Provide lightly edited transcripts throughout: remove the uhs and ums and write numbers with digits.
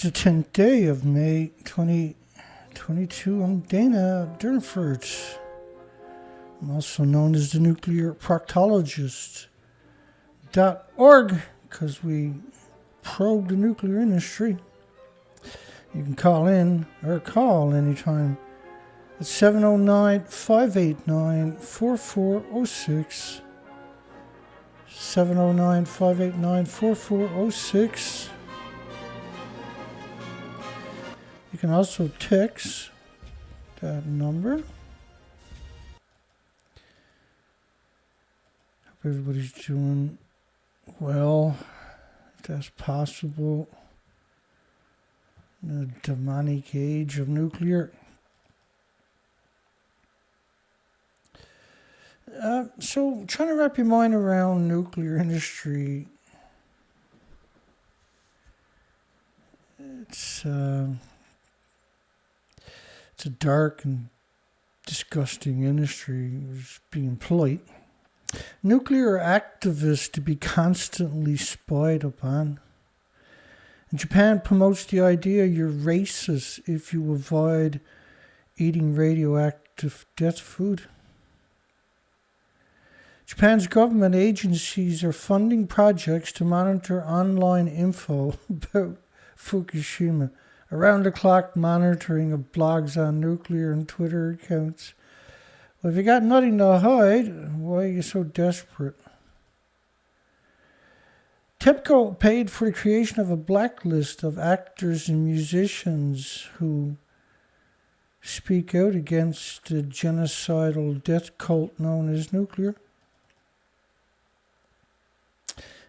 the 10th day of May 2022. I'm Dana Durnford. I'm also known as the Nuclear Proctologist.org because we probe the nuclear industry. You can call in or call anytime at 709-589-4406. 709-589-4406. You can also text that number. Hope everybody's doing well, if that's possible. In the demonic age of nuclear. So trying to wrap your mind around nuclear industry. It's a dark and disgusting industry, is being polite. Nuclear activists to be constantly spied upon. And Japan promotes the idea you're racist if you avoid eating radioactive death food. Japan's government agencies are funding projects to monitor online info about Fukushima, around-the-clock monitoring of blogs on nuclear and Twitter accounts. Well, if you got nothing to hide, why are you so desperate? TEPCO paid for the creation of a blacklist of actors and musicians who speak out against the genocidal death cult known as nuclear.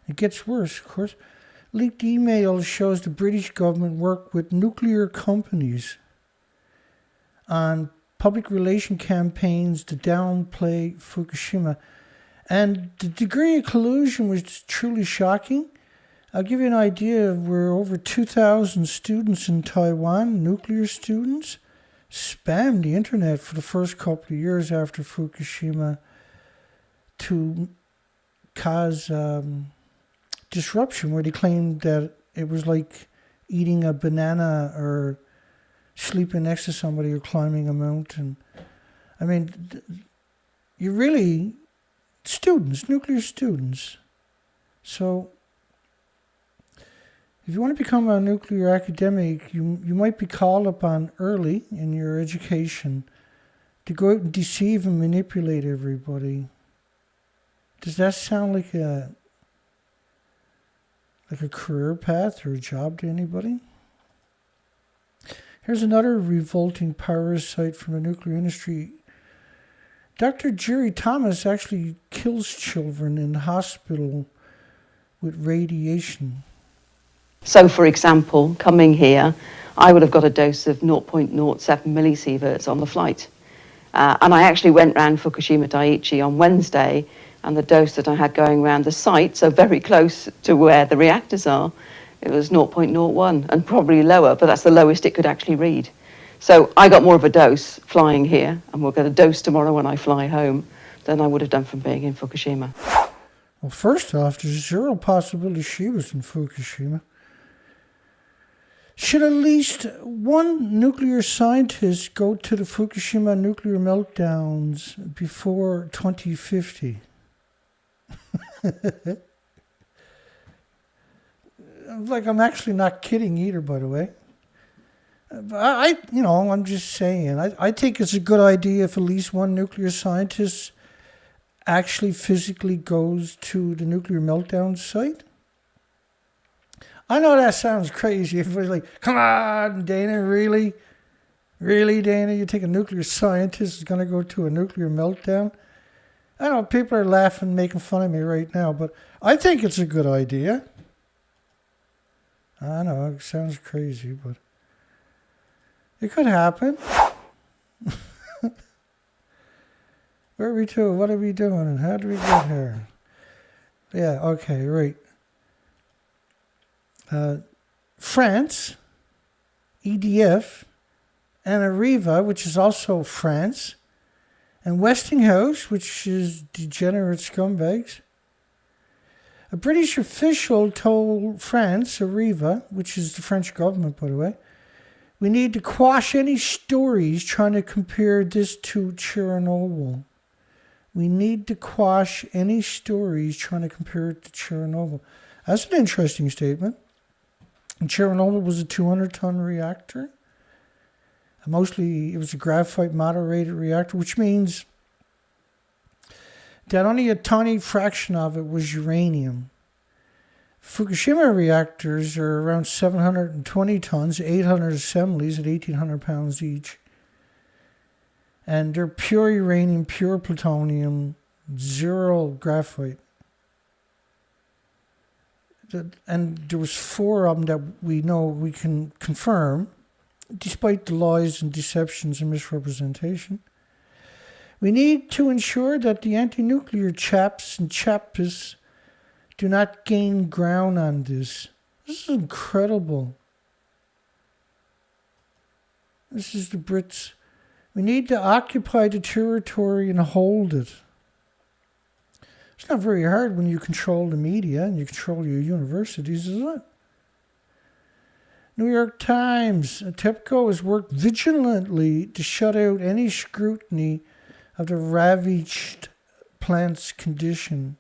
It gets worse, of course. Leaked email shows the British government worked with nuclear companies on public relation campaigns to downplay Fukushima. And the degree of collusion was truly shocking. I'll give you an idea. We're over 2,000 students in Taiwan, nuclear students, spammed the internet for the first couple of years after Fukushima to cause disruption, where they claimed that it was like eating a banana or sleeping next to somebody or climbing a mountain. I mean, you really, students, nuclear students. So if you want to become a nuclear academic, you might be called upon early in your education to go out and deceive and manipulate everybody. Does that sound like a career path or a job to anybody? Here's another revolting parasite from the nuclear industry. Dr. Jerry Thomas actually kills children in the hospital with radiation. So, for example, coming here, I would have got a dose of 0.07 millisieverts on the flight. And I actually went round Fukushima Daiichi on Wednesday, and the dose that I had going around the site, so very close to where the reactors are, it was 0.01 and probably lower, but that's the lowest it could actually read. So I got more of a dose flying here, and we'll get a dose tomorrow when I fly home, than I would have done from being in Fukushima. Well, first off, there's zero possibility she was in Fukushima. Should at least one nuclear scientist go to the Fukushima nuclear meltdowns before 2050? I'm actually not kidding either, by the way. I'm just saying. I think it's a good idea if at least one nuclear scientist actually physically goes to the nuclear meltdown site. I know that sounds crazy. Everybody's like, come on, Dana, really? Really, Dana? You think a nuclear scientist is going to go to a nuclear meltdown? I know people are laughing, making fun of me right now, but I think it's a good idea. I know, it sounds crazy, but it could happen. Where are we to? What are we doing? And how do we get here? Yeah, okay, right. France, EDF, and Areva, which is also France, and Westinghouse, which is degenerate scumbags, A British official told France, Arriva, which is the French government, by the way, we need to quash any stories trying to compare this to Chernobyl. We need to quash any stories trying to compare it to Chernobyl. That's an interesting statement. And Chernobyl was a 200-ton reactor. Mostly it was a graphite moderated reactor, which means that only a tiny fraction of it was uranium. Fukushima reactors are around 720 tons, 800 assemblies at 1,800 pounds each. And they're pure uranium, pure plutonium, zero graphite. And there was 4 of them that we know we can confirm, despite the lies and deceptions and misrepresentation. We need to ensure that the anti-nuclear chaps and chappists do not gain ground on this. This is incredible. This is the Brits. We need to occupy the territory and hold it. It's not very hard when you control the media and you control your universities, is it? New York Times. TEPCO has worked vigilantly to shut out any scrutiny of the ravaged plant's condition.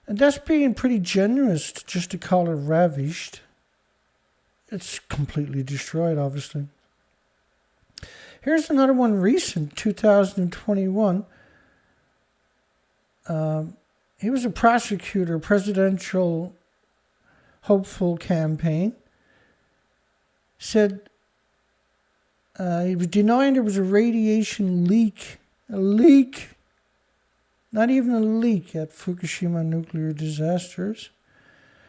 And that's being pretty generous just to call it ravaged. It's completely destroyed, obviously. Here's another one recent, 2021. He was a prosecutor, presidential hopeful campaign. Said he was denying there was a radiation leak. A leak. Not even a leak at Fukushima nuclear disasters.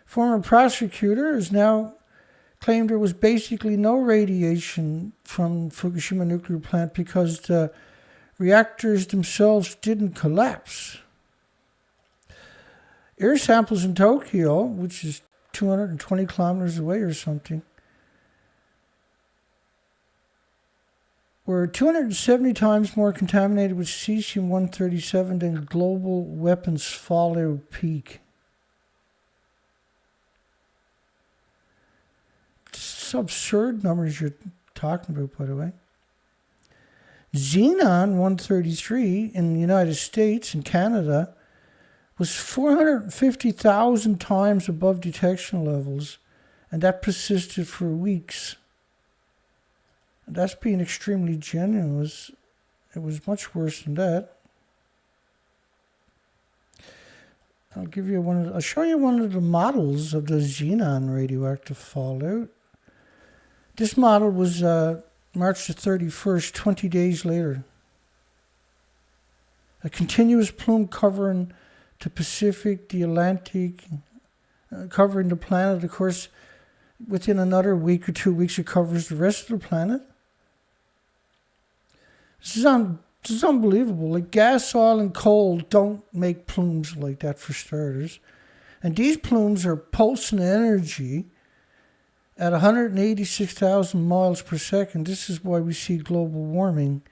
Former prosecutor has now claimed there was basically no radiation from Fukushima nuclear plant because the reactors themselves didn't collapse. Air samples in Tokyo, which is 220 kilometers away or something, were 270 times more contaminated with cesium-137 than global weapons fallout peak. It's absurd numbers you're talking about, by the way. Xenon-133 in the United States and Canada was 450,000 times above detection levels, and that persisted for weeks. And that's being extremely generous. It was much worse than that. I'll show you one of the models of the xenon radioactive fallout. This model was March the 31st, 20 days later. A continuous plume covering the Pacific, the Atlantic, covering the planet. Of course, within another week or 2 weeks, it covers the rest of the planet. This is unbelievable. Like gas, oil, and coal don't make plumes like that, for starters. And these plumes are pulsing energy at 186,000 miles per second. This is why we see global warming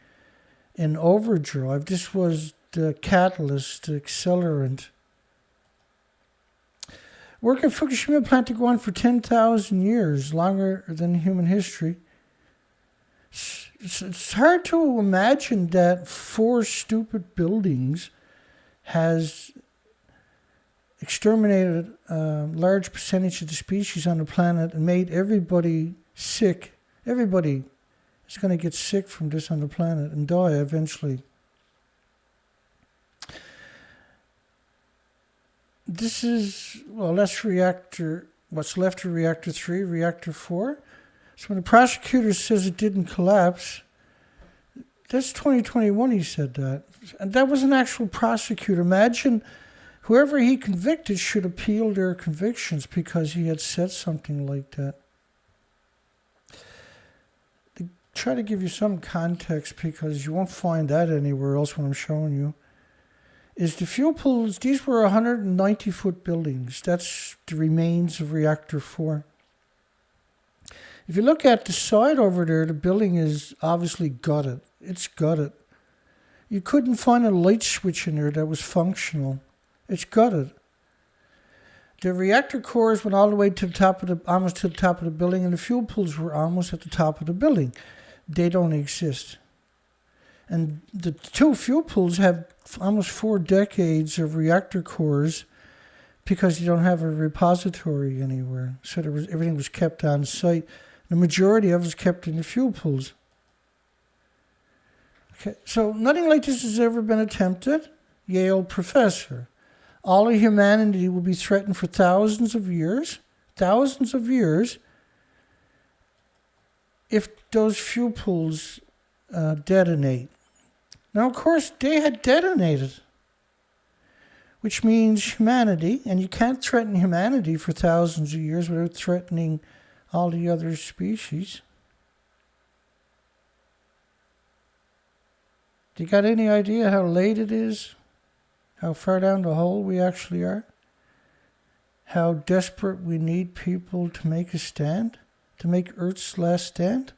in overdrive. This was the catalyst, the accelerant. Work at Fukushima plant to go on for 10,000 years, longer than human history. It's hard to imagine that 4 stupid buildings has exterminated a large percentage of the species on the planet and made everybody sick. Everybody is going to get sick from this on the planet and die eventually. This is, that's what's left of reactor 3, reactor 4. So when the prosecutor says it didn't collapse, that's 2021 he said that. And that was an actual prosecutor. Imagine whoever he convicted should appeal their convictions because he had said something like that. To try to give you some context, because you won't find that anywhere else when I'm showing you, is the fuel pools, these were 190-foot buildings. That's the remains of reactor 4. If you look at the side over there, the building is obviously gutted. It's gutted. You couldn't find a light switch in there that was functional. It's gutted. The reactor cores went all the way to the top of almost to the top of the building, and the fuel pools were almost at the top of the building. They don't exist. And the two fuel pools have almost 4 decades of reactor cores because you don't have a repository anywhere. So everything was kept on site. The majority of it was kept in the fuel pools. Okay, so nothing like this has ever been attempted. Yale professor. All of humanity will be threatened for thousands of years, if those fuel pools detonate. Now, of course, they had detonated, which means humanity, and you can't threaten humanity for thousands of years without threatening all the other species. Do you got any idea how late it is? How far down the hole we actually are? How desperate we need people to make a stand? To make Earth's last stand?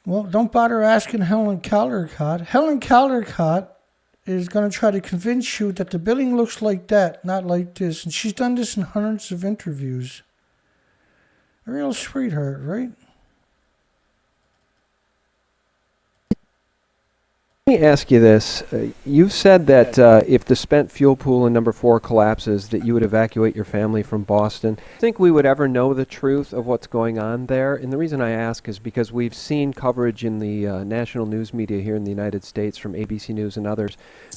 Well, don't bother asking Helen Caldercott. Helen Caldercott is going to try to convince you that the building looks like that, not like this. And she's done this in hundreds of interviews. A real sweetheart, right? Let me ask you this. You've said that if the spent fuel pool in number 4 collapses, that you would evacuate your family from Boston. Do you think we would ever know the truth of what's going on there? And the reason I ask is because we've seen coverage in the national news media here in the United States from ABC News and others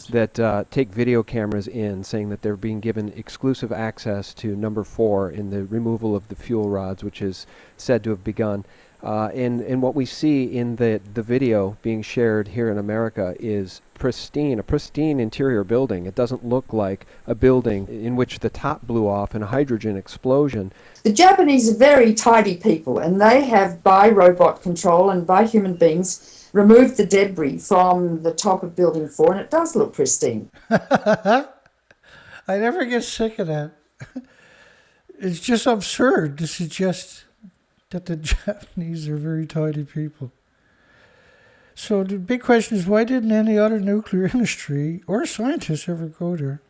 that take video cameras in saying that they're being given exclusive access to number 4 in the removal of the fuel rods, which is said to have begun. And what we see in the video being shared here in America is a pristine interior building. It doesn't look like a building in which the top blew off in a hydrogen explosion. The Japanese are very tidy people, and they have, by robot control and by human beings, removed the debris from the top of Building 4, and it does look pristine. I never get sick of that. It's just absurd to suggest that the Japanese are very tidy people. So the big question is, why didn't any other nuclear industry or scientists ever go there?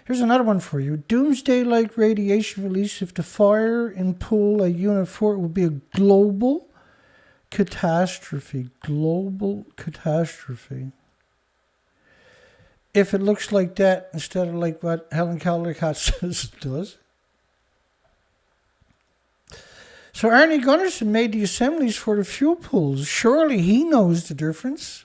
Here's another one for you. Doomsday-like radiation release if the fire in pool at Unit 4 would be a global catastrophe. Global catastrophe. If it looks like that instead of like what Helen Caldercott says it does. So Arnie Gunnarsson made the assemblies for the fuel pools. Surely he knows the difference.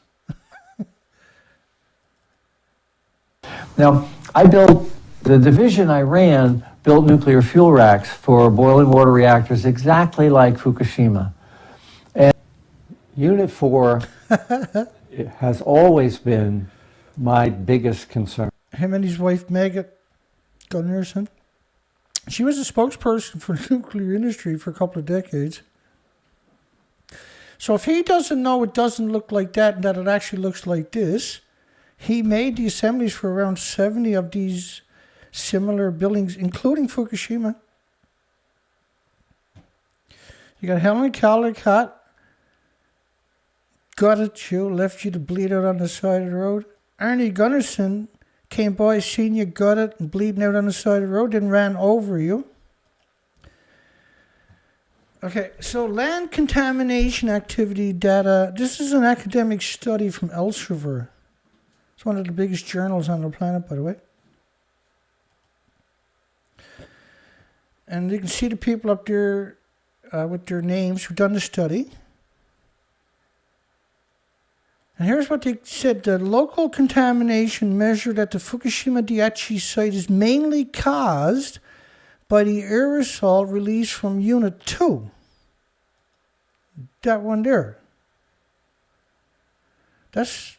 Now, the division I ran built nuclear fuel racks for boiling water reactors exactly like Fukushima. And Unit 4 has always been my biggest concern. Him and his wife, Megan Gunnarsson. She was a spokesperson for the nuclear industry for a couple of decades. So if he doesn't know it doesn't look like that and that it actually looks like this, he made the assemblies for around 70 of these similar buildings, including Fukushima. You got Helen Caldercott, gutted you, left you to bleed out on the side of the road. Arnie Gunnarsson came by, seen you gutted and bleeding out on the side of the road, then ran over you. Okay, so land contamination activity data. This is an academic study from Elsevier. It's one of the biggest journals on the planet, by the way. And you can see the people up there with their names who've done the study. And here's what they said. The local contamination measured at the Fukushima Daiichi site is mainly caused by the aerosol released from Unit 2. That one there. That's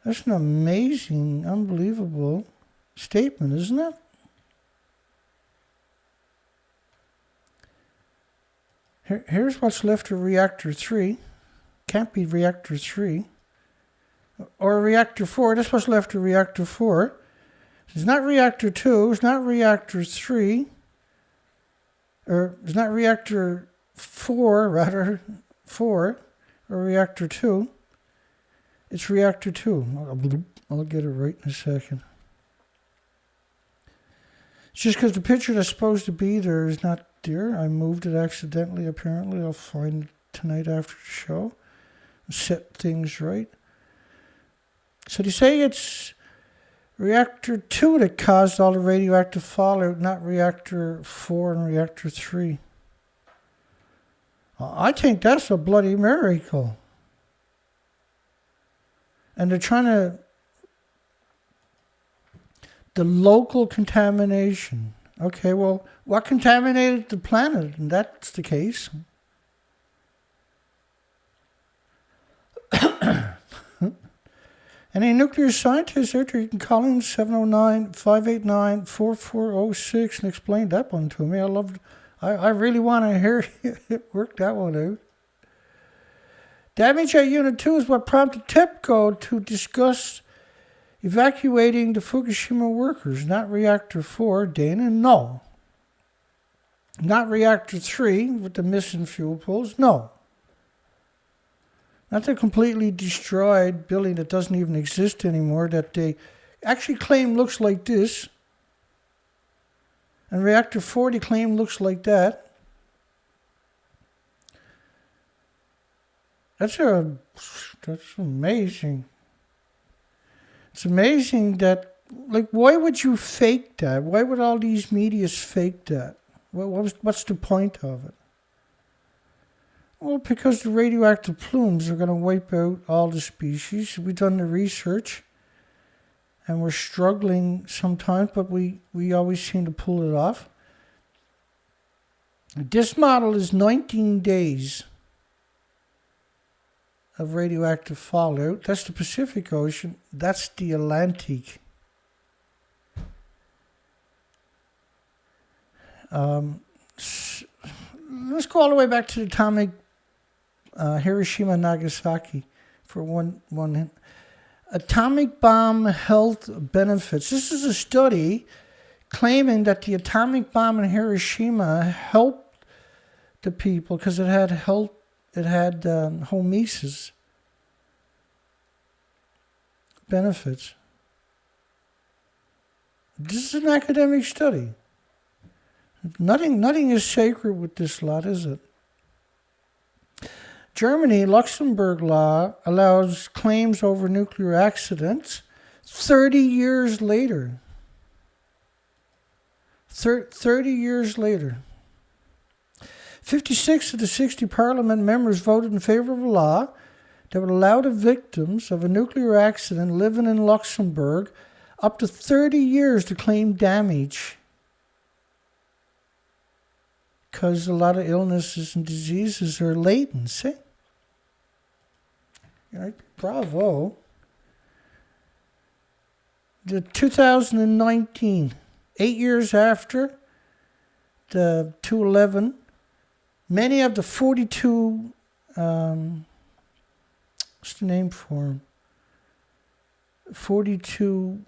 an amazing, unbelievable statement, isn't it? Here's what's left of Reactor 3. Can't be Reactor 3. Or Reactor 4. This was left of Reactor 4. It's not Reactor 2. It's not Reactor 3. Or it's not Reactor 4, rather. 4. Or Reactor 2. It's Reactor 2. I'll get it right in a second. It's just because the picture that's supposed to be there is not there. I moved it accidentally, apparently. I'll find it tonight after the show. Set things right. So they say it's reactor 2 that caused all the radioactive fallout, not reactor 4 and reactor 3. I think that's a bloody miracle. And they're trying to... The local contamination. Okay, well, what contaminated the planet? And that's the case. Any nuclear scientists out there, you can call in 709-589-4406 and explain that one to me. I really want to hear you work that one out. Damage at Unit 2 is what prompted TEPCO to discuss evacuating the Fukushima workers, not Reactor 4, Dana, no. Not Reactor 3 with the missing fuel pools, no. Not the completely destroyed building that doesn't even exist anymore, that they actually claim looks like this. And Reactor 4 they claim looks like that. That's amazing. It's amazing that, like, why would you fake that? Why would all these medias fake that? What's the point of it? Well, because the radioactive plumes are going to wipe out all the species. We've done the research, and we're struggling sometimes, but we always seem to pull it off. This model is 19 days of radioactive fallout. That's the Pacific Ocean. That's the Atlantic. Let's go all the way back to the atomic Hiroshima and Nagasaki for one. Atomic bomb health benefits. This is a study claiming that the atomic bomb in Hiroshima helped the people because it had homeostasis benefits. This is an academic study. Nothing is sacred with this lot, is it? Germany, Luxembourg law allows claims over nuclear accidents 30 years later. 30 years later. 56 of the 60 parliament members voted in favor of a law that would allow the victims of a nuclear accident living in Luxembourg up to 30 years to claim damage. Because a lot of illnesses and diseases are latent, see? Right? Bravo. The 2019, 8 years after the 211, many of the 42, what's the name for them? 42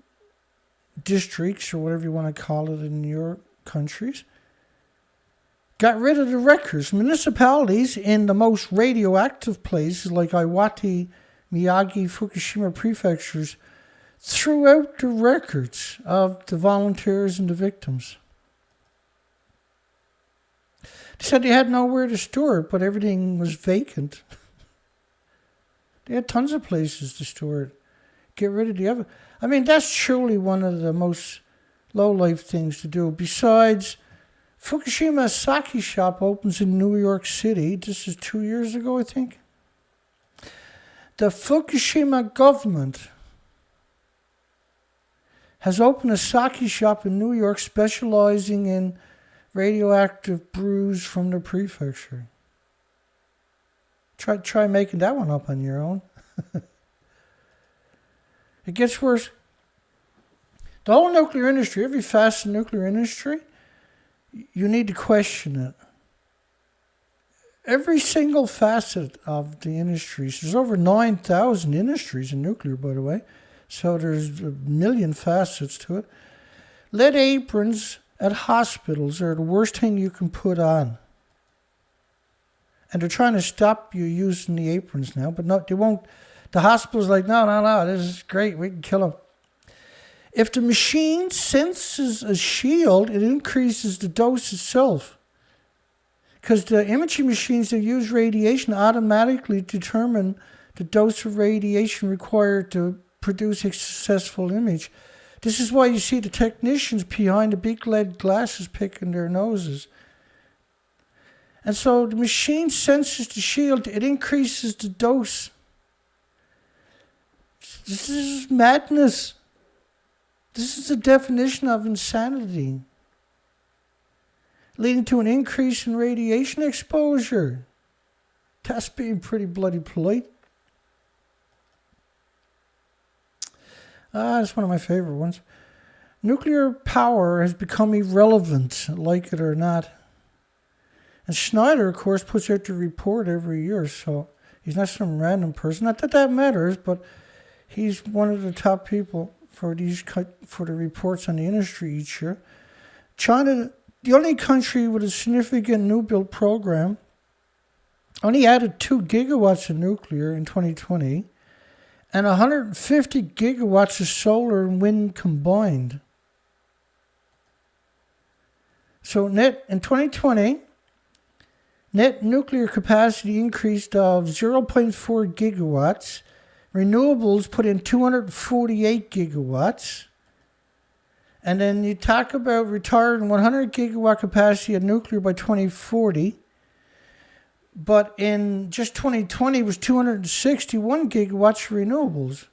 districts, or whatever you want to call it in your countries, got rid of the records. Municipalities in the most radioactive places like Iwate, Miyagi, Fukushima prefectures threw out the records of the volunteers and the victims. They said they had nowhere to store it, but everything was vacant. They had tons of places to store it. Get rid of the other. I mean, that's surely one of the most low-life things to do. Besides, Fukushima sake shop opens in New York City. This is 2 years ago, I think. The Fukushima government has opened a sake shop in New York specializing in radioactive brews from the prefecture. Try making that one up on your own. It gets worse. The whole nuclear industry, every facet of the nuclear industry, you need to question it. Every single facet of the industries, there's over 9,000 industries in nuclear, by the way, so there's a million facets to it. Lead aprons at hospitals are the worst thing you can put on. And they're trying to stop you using the aprons now, but no, they won't. The hospital's like, no, this is great, we can kill them. If the machine senses a shield, it increases the dose itself. Because the imaging machines that use radiation automatically determine the dose of radiation required to produce a successful image. This is why you see the technicians behind the big lead glasses picking their noses. And so the machine senses the shield, it increases the dose. This is madness. This is the definition of insanity, leading to an increase in radiation exposure. That's being pretty bloody polite. That's one of my favorite ones. Nuclear power has become irrelevant, like it or not. And Schneider, of course, puts out the report every year, so he's not some random person. Not that that matters, but he's one of the top people for the reports on the industry each year. China, the only country with a significant new build program, only added 2 gigawatts of nuclear in 2020 and 150 gigawatts of solar and wind combined. So net in 2020, net nuclear capacity increased of 0.4 gigawatts. Renewables put in 248 gigawatts. And then you talk about retiring 100 gigawatt capacity of nuclear by 2040. But in just 2020, it was 261 gigawatts of renewables.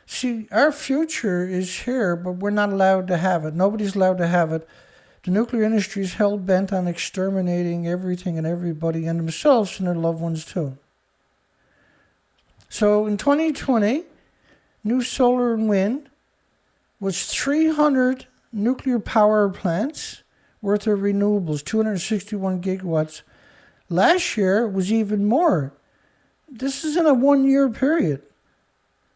See, our future is here, but we're not allowed to have it. Nobody's allowed to have it. The nuclear industry is hell-bent on exterminating everything and everybody and themselves and their loved ones too. So in 2020, new solar and wind was 300 nuclear power plants worth of renewables, 261 gigawatts. Last year it was even more. This is in a 1-year period.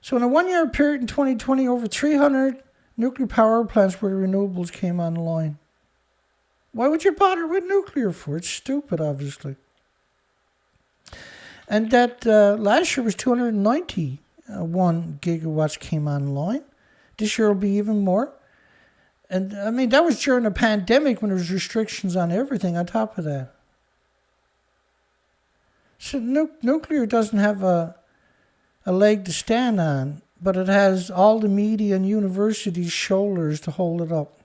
So in a 1-year period in 2020, over 300 nuclear power plants where the renewables came online. Why would you bother with nuclear for? It's stupid, obviously. And that last year was 291 gigawatts came online. This year will be even more. And I mean, that was during a pandemic when there was restrictions on everything on top of that. So nuclear doesn't have a leg to stand on, but it has all the media and universities' shoulders to hold it up.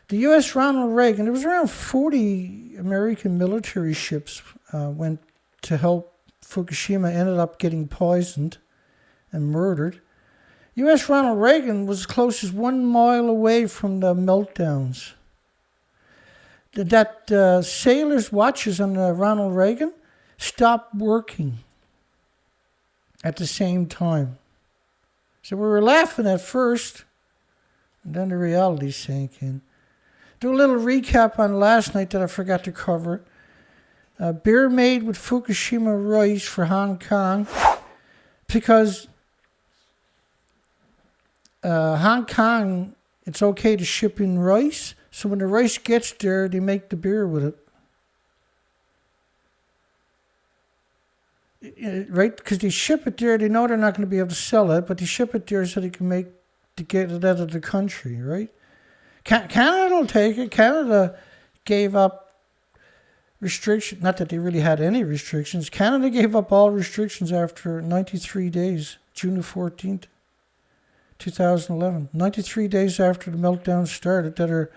The U.S. Ronald Reagan, there was around 40 American military ships went to help Fukushima, ended up getting poisoned and murdered. U.S. Ronald Reagan was as close as 1 mile away from the meltdowns. That sailors' watches on the Ronald Reagan stopped working at the same time. So we were laughing at first, and then the reality sank in. Do a little recap on last night that I forgot to cover. Beer made with Fukushima rice for Hong Kong because Hong Kong, it's okay to ship in rice. So when the rice gets there, they make the beer with it. Right? Because they ship it there, they know they're not going to be able to sell it, but they ship it there so they can get it out of the country, right? Canada will take it. Canada gave up restrictions. Not that they really had any restrictions. Canada gave up all restrictions after 93 days, June the 14th, 2011. 93 days after the meltdown started that are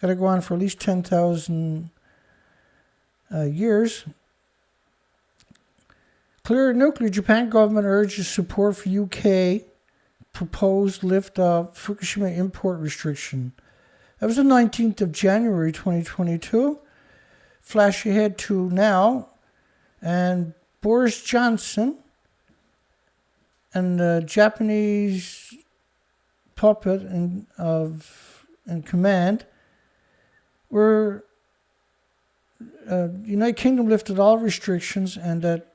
got to go on for at least 10,000 years. Clear nuclear. Japan government urges support for UK proposed lift of Fukushima import restriction. That was the 19th of January 2022. Flash ahead to now. And Boris Johnson and the Japanese puppet in command were United Kingdom lifted all restrictions, and that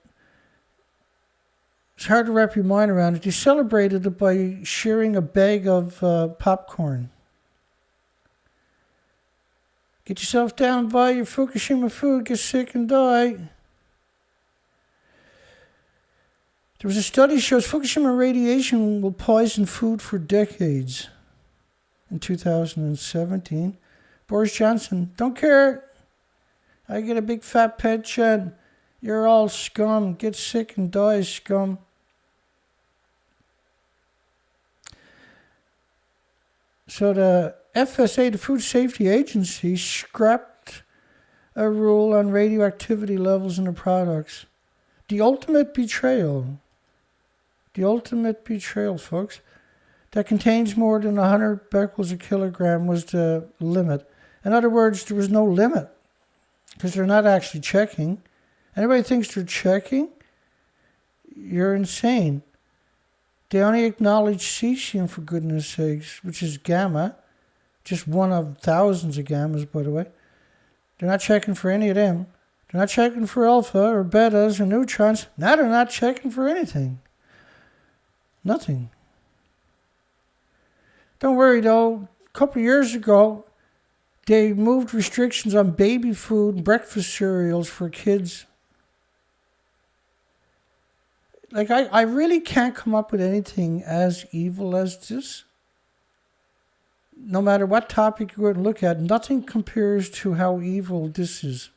it's hard to wrap your mind around it. They celebrated it by sharing a bag of popcorn. Get yourself down, buy your Fukushima food, get sick and die. There was a study that shows Fukushima radiation will poison food for decades. In 2017, Boris Johnson, don't care. I get a big fat pension. You're all scum. Get sick and die, scum. So the FSA, the Food Safety Agency, scrapped a rule on radioactivity levels in the products. The ultimate betrayal. The ultimate betrayal, folks. That contains more than 100 becquerels a kilogram was the limit. In other words, there was no limit because they're not actually checking. Anybody thinks they're checking? You're insane. They only acknowledge cesium, for goodness sakes, which is gamma. Just one of thousands of gammas, by the way. They're not checking for any of them. They're not checking for alpha or betas or neutrons. Now they're not checking for anything. Nothing. Don't worry though, a couple of years ago, they moved restrictions on baby food and breakfast cereals for kids. Like, I really can't come up with anything as evil as this. No matter what topic you go and look at, nothing compares to how evil this is.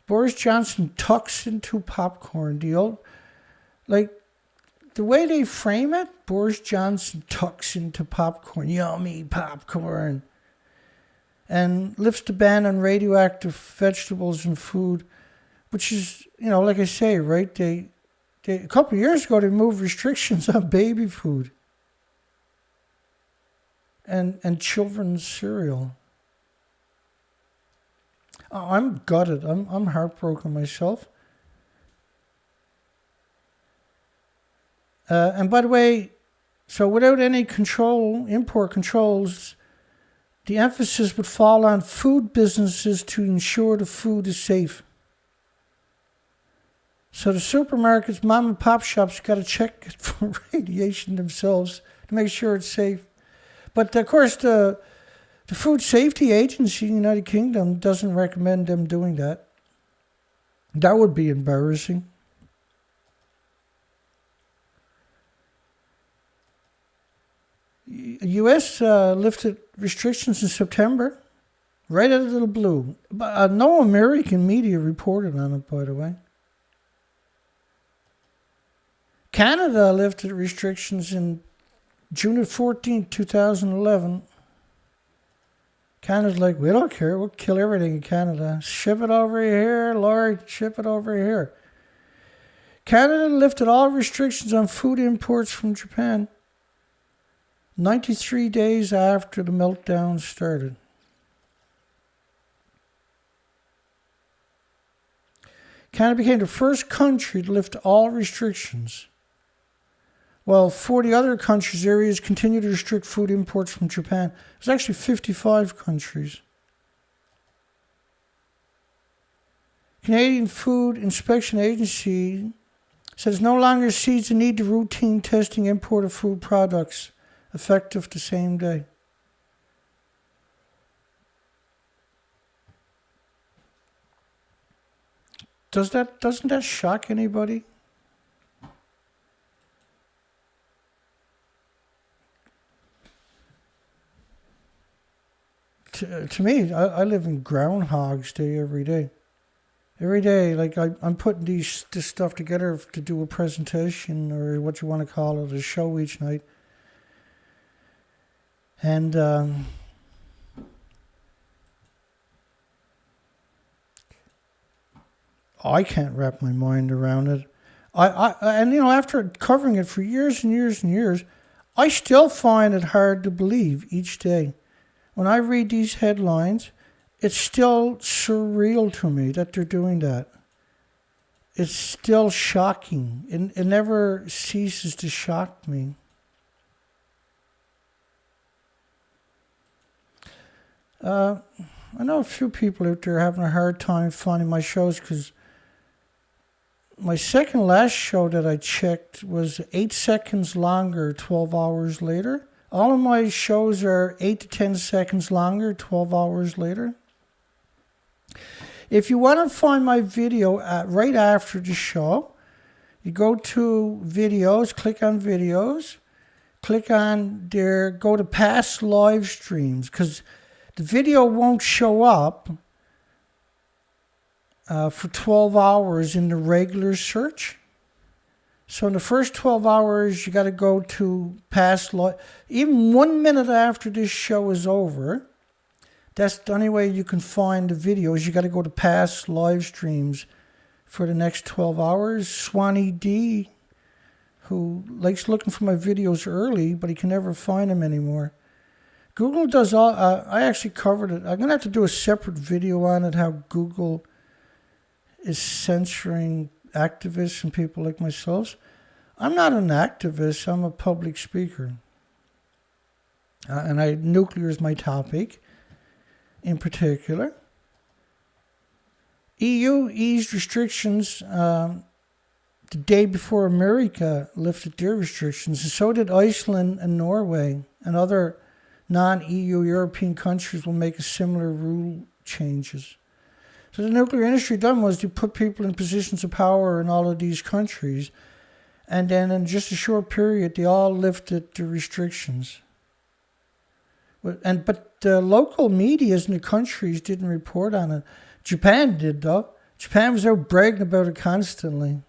Boris Johnson tucks into popcorn. The way they frame it, Boris Johnson tucks into popcorn. Yummy popcorn. And lifts the ban on radioactive vegetables and food, which is, like I say, right? They a couple of years ago, they moved restrictions on baby food and children's cereal. I'm gutted. I'm heartbroken myself. And by the way, so without any import controls, the emphasis would fall on food businesses to ensure the food is safe. So the supermarkets, mom and pop shops got to check it for radiation themselves to make sure it's safe. But of course, the Food Safety Agency in the United Kingdom doesn't recommend them doing that. That would be embarrassing. U.S. lifted restrictions in September, right out of the blue. But no American media reported on it, by the way. Canada lifted restrictions in June 14, 2011. Canada's like, we don't care, we'll kill everything in Canada. Ship it over here, Lord, ship it over here. Canada lifted all restrictions on food imports from Japan 93 days after the meltdown started. Canada became the first country to lift all restrictions, while 40 other countries' areas continue to restrict food imports from Japan. There's actually 55 countries. Canadian Food Inspection Agency says no longer sees the need to routine testing import of food products, effective the same day. Doesn't that shock anybody? To me, I live in Groundhog's Day every day. Every day, like I'm putting this stuff together to do a presentation or what you want to call it, a show each night. And I can't wrap my mind around it. And after covering it for years and years and years, I still find it hard to believe each day. When I read these headlines, it's still surreal to me that they're doing that. It's still shocking. It never ceases to shock me. I know a few people out there having a hard time finding my shows because my second last show that I checked was 8 seconds longer 12 hours later. All of my shows are 8 to 10 seconds longer 12 hours later. If you want to find my video right after the show, you go to videos, click on videos, click on there, go to past live streams, because the video won't show up for 12 hours in the regular search. So in the first 12 hours, you got to go to past live. Even 1 minute after this show is over, that's the only way you can find the videos. You got to go to past live streams for the next 12 hours. Swanee D, who likes looking for my videos early, but he can never find them anymore. Google does all, I actually covered it. I'm going to have to do a separate video on it, how Google is censoring activists and people like myself. I'm not an activist, I'm a public speaker. Nuclear is my topic in particular. EU eased restrictions the day before America lifted their restrictions, and so did Iceland and Norway, and other non-EU European countries will make a similar rule changes. So the nuclear industry done was to put people in positions of power in all of these countries, and then in just a short period they all lifted the restrictions. But the local medias in the countries didn't report on it. Japan did, though. Japan was out bragging about it constantly.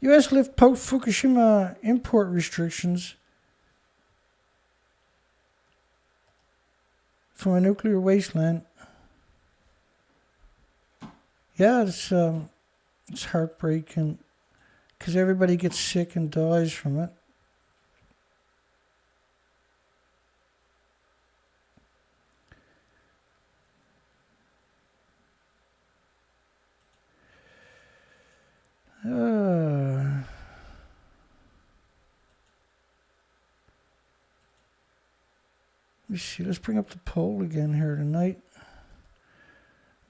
U.S. lift post-Fukushima import restrictions from a nuclear wasteland. Yeah, it's heartbreaking because everybody gets sick and dies from it. Let me see. Let's bring up the poll again here tonight.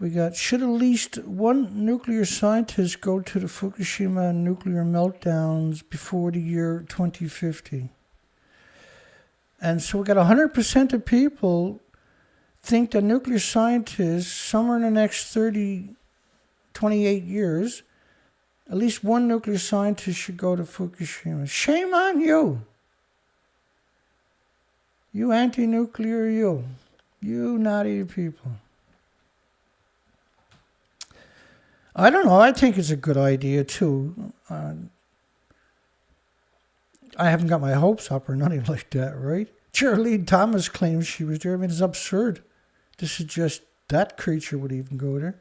We got, should at least one nuclear scientist go to the Fukushima nuclear meltdowns before the year 2050? And so we got 100% of people think that nuclear scientists, somewhere in the next 28 years, at least one nuclear scientist should go to Fukushima. Shame on you. You anti-nuclear, you naughty people. I don't know. I think it's a good idea, too. I haven't got my hopes up or nothing like that, right? Geraldine Thomas claims she was there. I mean, it's absurd to suggest that creature would even go there.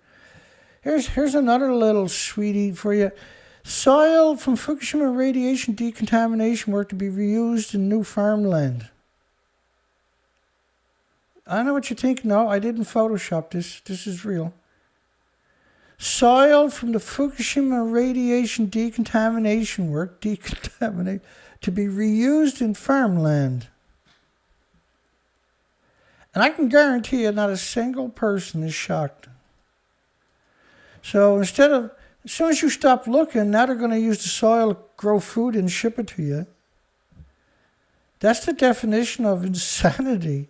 Here's another little sweetie for you. Soil from Fukushima radiation decontamination work to be reused in new farmland. I know what you think. No, I didn't Photoshop this. This is real. Soil from the Fukushima radiation decontamination work to be reused in farmland. And I can guarantee you not a single person is shocked. So as soon as you stop looking, now they're going to use the soil, grow food, and ship it to you. That's the definition of insanity.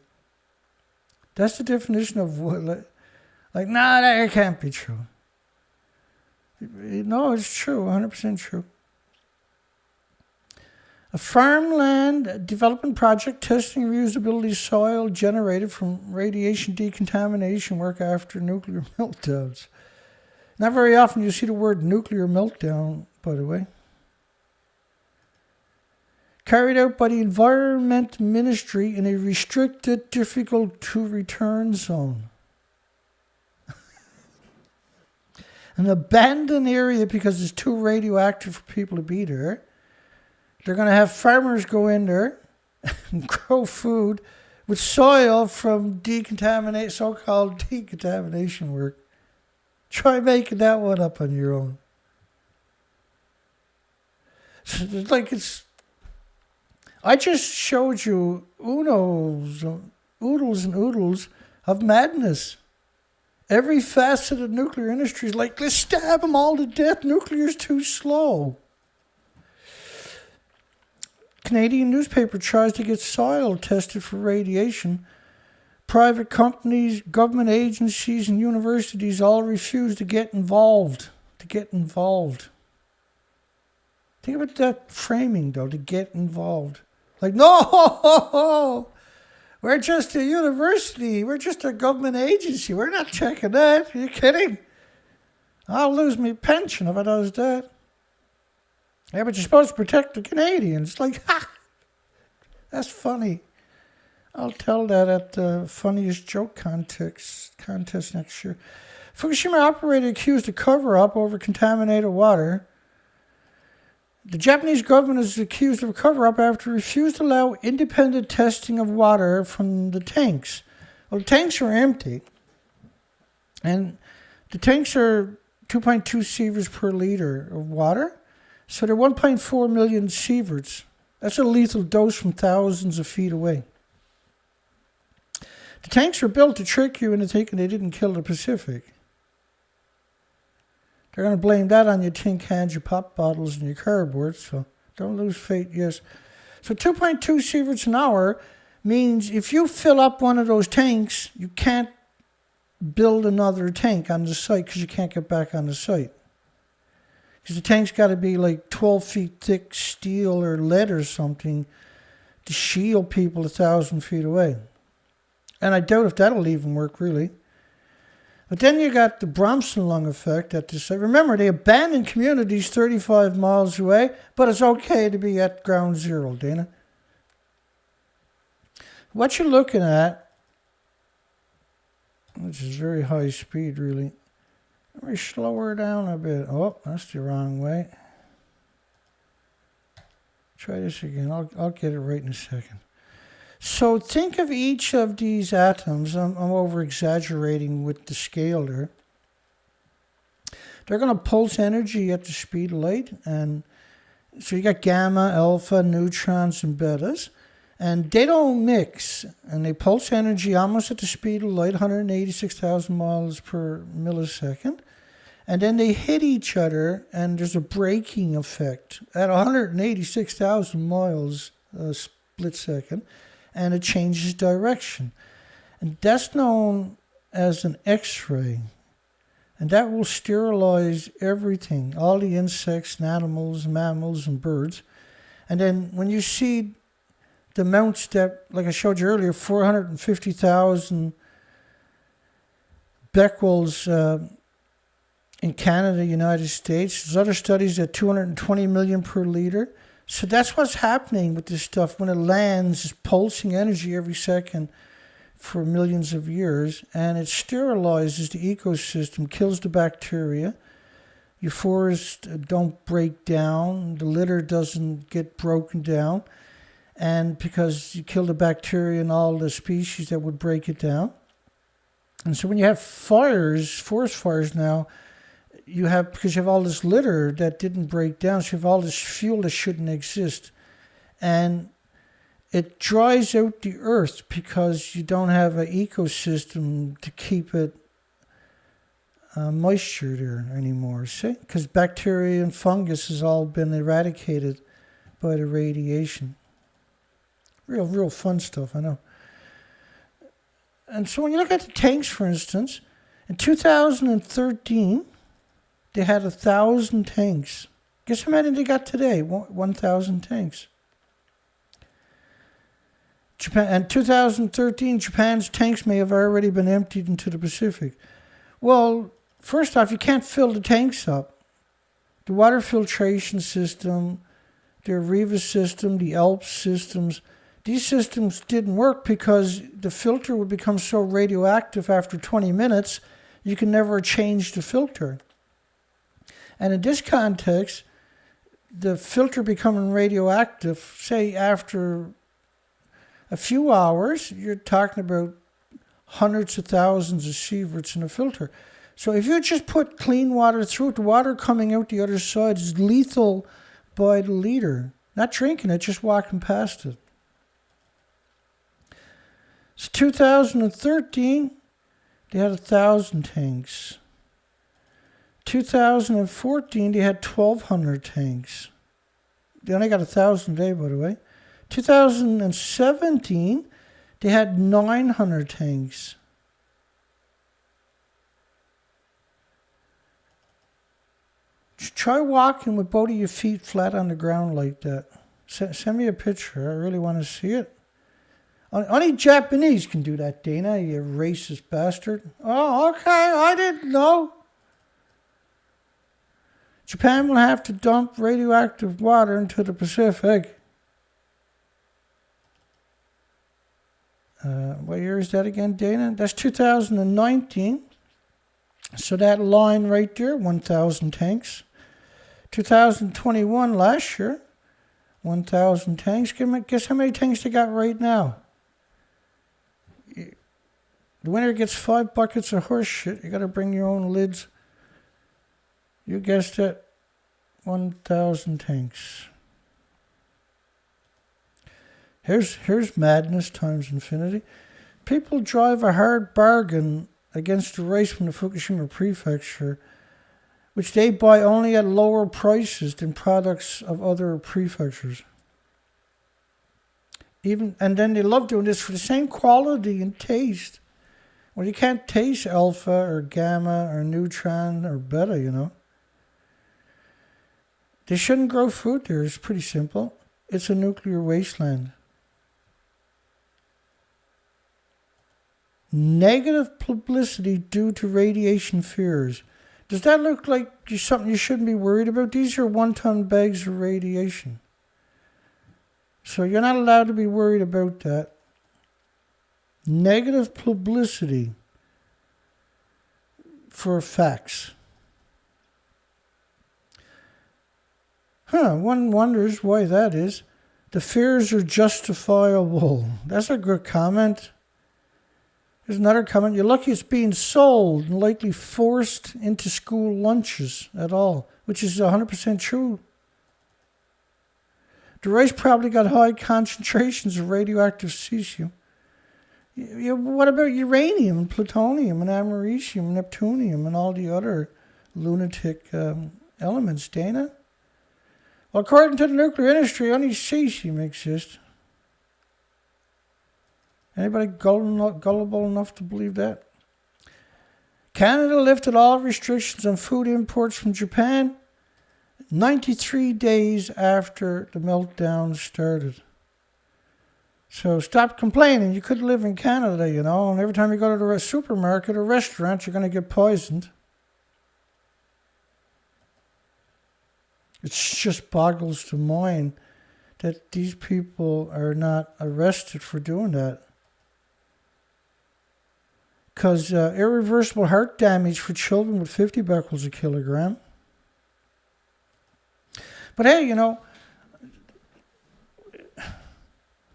That's the definition of what, nah, that can't be true. No, it's true, 100% true. A farmland development project testing reusability soil generated from radiation decontamination work after nuclear meltdowns. Not very often you see the word nuclear meltdown, by the way. Carried out by the Environment Ministry in a restricted, difficult-to-return zone. An abandoned area because it's too radioactive for people to be there. They're going to have farmers go in there and grow food with soil from so-called decontamination work. Try making that one up on your own. I just showed you oodles and oodles of madness. Every facet of nuclear industry is like, let's stab them all to death. Nuclear's too slow. Canadian newspaper tries to get soil tested for radiation, private companies, government agencies, and universities all refuse to get involved. Think about that framing, though, to get involved. Like, no, we're just a university. We're just a government agency. We're not checking that. Are you kidding? I'll lose my pension if I does that. Yeah, but you're supposed to protect the Canadians. Like, ha! That's funny. I'll tell that at the funniest joke contest next year. Fukushima operator accused of cover-up over contaminated water. The Japanese government is accused of a cover-up after it refused to allow independent testing of water from the tanks. Well, the tanks are empty. And the tanks are 2.2 sieverts per liter of water. So they're 1.4 million sieverts. That's a lethal dose from thousands of feet away. The tanks were built to trick you into thinking they didn't kill the Pacific. They're going to blame that on your tin cans, your pop bottles, and your cardboard, so don't lose faith, yes. So 2.2 sieverts an hour means if you fill up one of those tanks, you can't build another tank on the site because you can't get back on the site. Because the tank's got to be like 12 feet thick steel or lead or something to shield people 1,000 feet away. And I doubt if that'll even work, really. But then you got the Bromson lung effect at the site. Remember, they abandoned communities 35 miles away, but it's okay to be at ground zero, Dana. What you're looking at, which is very high speed, really. Let me slow her down a bit. Oh, that's the wrong way. Try this again. I'll get it right in a second. So think of each of these atoms. I'm over-exaggerating with the scale there. They're going to pulse energy at the speed of light. And so you got gamma, alpha, neutrons, and betas. And they don't mix. And they pulse energy almost at the speed of light, 186,000 miles per millisecond. And then they hit each other, and there's a braking effect at 186,000 miles a split second. And it changes direction. And that's known as an X-ray. And that will sterilize everything, all the insects and animals, mammals and birds. And then when you see the amounts that, like I showed you earlier, 450,000 becquerels in Canada, United States. There's other studies at 220 million per liter. So that's what's happening with this stuff. When it lands, it's pulsing energy every second for millions of years, and it sterilizes the ecosystem, kills the bacteria. Your forests don't break down. The litter doesn't get broken down, and because you kill the bacteria and all the species that would break it down. And so when you have fires, forest fires now, because you have all this litter that didn't break down, so you have all this fuel that shouldn't exist. And it dries out the earth because you don't have an ecosystem to keep it moisture there anymore, see? Because bacteria and fungus has all been eradicated by the radiation. Real fun stuff, I know. And so when you look at the tanks, for instance, in 2013, they had 1,000 tanks. Guess how many they got today? 1,000 tanks. Japan, in 2013, Japan's tanks may have already been emptied into the Pacific. Well, first off, you can't fill the tanks up. The water filtration system, the Arriva system, the ALPS systems, these systems didn't work because the filter would become so radioactive after 20 minutes, you can never change the filter. And in this context, the filter becoming radioactive, say after a few hours, you're talking about hundreds of thousands of sieverts in a filter. So if you just put clean water through it, the water coming out the other side is lethal by the liter. Not drinking it, just walking past it. So 2013, they had 1,000 tanks. 2014, they had 1,200 tanks. They only got 1,000 a day, by the way. 2017, They had 900 tanks. Try walking with both of your feet flat on the ground like that. Send me a picture. I really want to see it. Only Japanese can do that, Dana, you racist bastard. Oh, okay, I didn't know. Japan will have to dump radioactive water into the Pacific. What year is that again, Dana? That's 2019. So that line right there, 1,000 tanks. 2021 last year, 1,000 tanks. Guess how many tanks they got right now? The winner gets 5 buckets of horse shit. You got to bring your own lids. You guessed it. 1,000 tanks. Here's madness times infinity. People drive a hard bargain against the race from the Fukushima prefecture, which they buy only at lower prices than products of other prefectures. And then they love doing this for the same quality and taste. Well, you can't taste alpha or gamma or neutron or beta, you know. They shouldn't grow food there. It's pretty simple. It's a nuclear wasteland. Negative publicity due to radiation fears. Does that look like something you shouldn't be worried about? These are 1-ton bags of radiation. So you're not allowed to be worried about that. Negative publicity for facts. One wonders why that is. The fears are justifiable. That's a good comment. There's another comment. You're lucky it's being sold and likely forced into school lunches at all, which is 100% true. The rice probably got high concentrations of radioactive cesium. What about uranium and plutonium and americium and neptunium and all the other lunatic elements, Dana? Well, according to the nuclear industry, only cesium exists. Anybody gullible enough to believe that? Canada lifted all restrictions on food imports from Japan 93 days after the meltdown started. So stop complaining. You could live in Canada, you know, and every time you go to the supermarket or restaurant, you're going to get poisoned. It just boggles the mind that these people are not arrested for doing that. Because irreversible heart damage for children with 50 becquerels a kilogram. But hey, you know,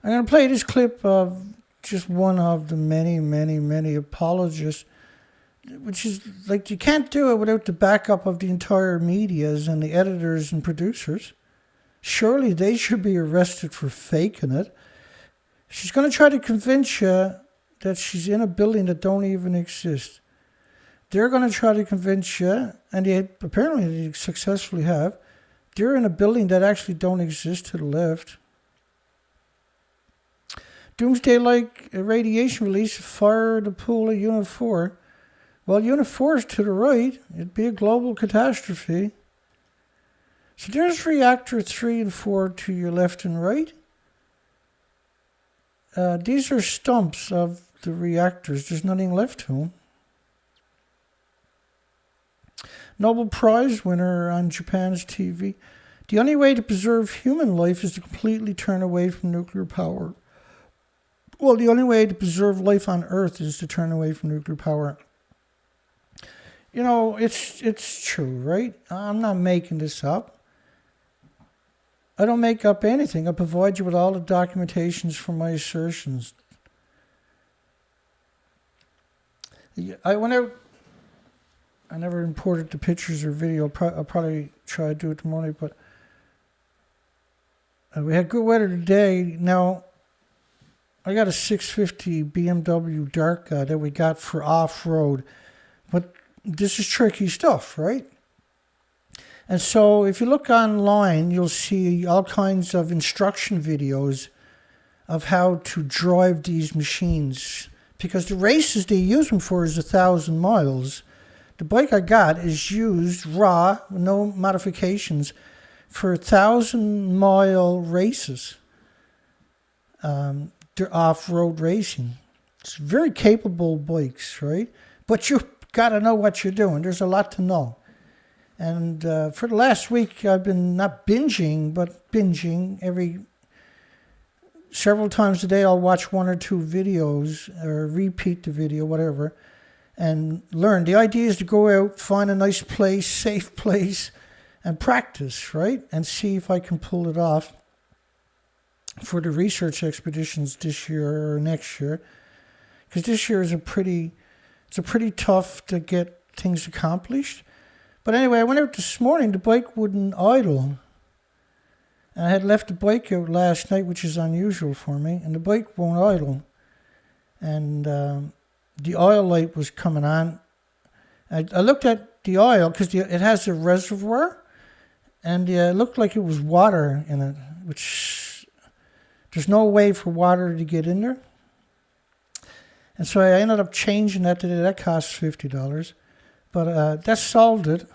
I'm going to play this clip of just one of the many, many, many apologists, which is like you can't do it without the backup of the entire medias and the editors and producers. Surely they should be arrested for faking it. She's going to try to convince you that she's in a building that don't even exist. They're going to try to convince you, and they successfully have, they're in a building that actually don't exist to the left. Doomsday-like radiation release fired the pool at Unit 4. Well, Unit 4 is to the right. It'd be a global catastrophe. So there's reactor 3 and 4 to your left and right. These are stumps of the reactors. There's nothing left to them. Nobel Prize winner on Japan's TV. The only way to preserve human life is to completely turn away from nuclear power. Well, the only way to preserve life on Earth is to turn away from nuclear power. You know, it's true, right? I'm not making this up. I don't make up anything. I provide you with all the documentations for my assertions. I never imported the pictures or video. I'll probably try to do it tomorrow, but we had good weather today. Now, I got a 650 BMW Darka that we got for off-road, but this is tricky stuff, right? And so if you look online, you'll see all kinds of instruction videos of how to drive these machines. Because the races they use them for is 1,000 miles. The bike I got is used raw, no modifications, for 1,000-mile races. They're off-road racing. It's very capable bikes, right? But you got to know what you're doing. There's a lot to know. And for the last week, I've been not binging, but binging several times a day. I'll watch 1 or 2 videos or repeat the video, whatever, and learn. The idea is to go out, find a nice place, safe place, and practice, right? And see if I can pull it off for the research expeditions this year or next year. Because this year is a pretty tough to get things accomplished. But anyway, I went out this morning. The bike wouldn't idle. And I had left the bike out last night, which is unusual for me. And the bike won't idle. And the oil light was coming on. I looked at the oil because it has a reservoir. And it looked like it was water in it, which there's no way for water to get in there. And so I ended up changing that today. That cost $50. But that solved it.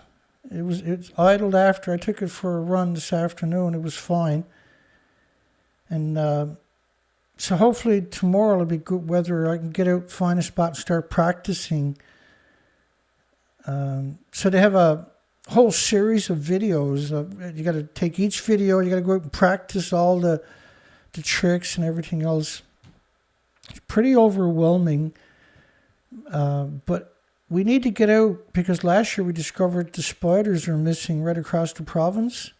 It idled after. I took it for a run this afternoon. It was fine. And so hopefully tomorrow will be good weather. I can get out, find a spot, and start practicing. So they have a whole series of videos. You got to take each video. You got to go out and practice all the tricks and everything else. It's pretty overwhelming. But we need to get out because last year we discovered the spiders are missing right across the province.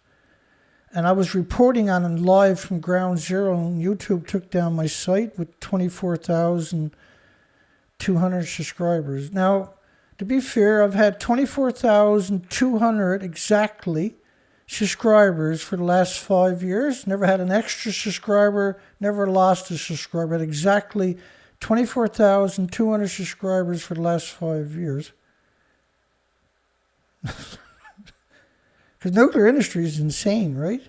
And I was reporting on them live from ground zero, and YouTube took down my site with 24,200 subscribers. Now, to be fair, I've had 24,200 exactly subscribers for the last 5 years. Never had an extra subscriber, never lost a subscriber. Had exactly 24,200 subscribers for the last 5 years. Because nuclear industry is insane, right?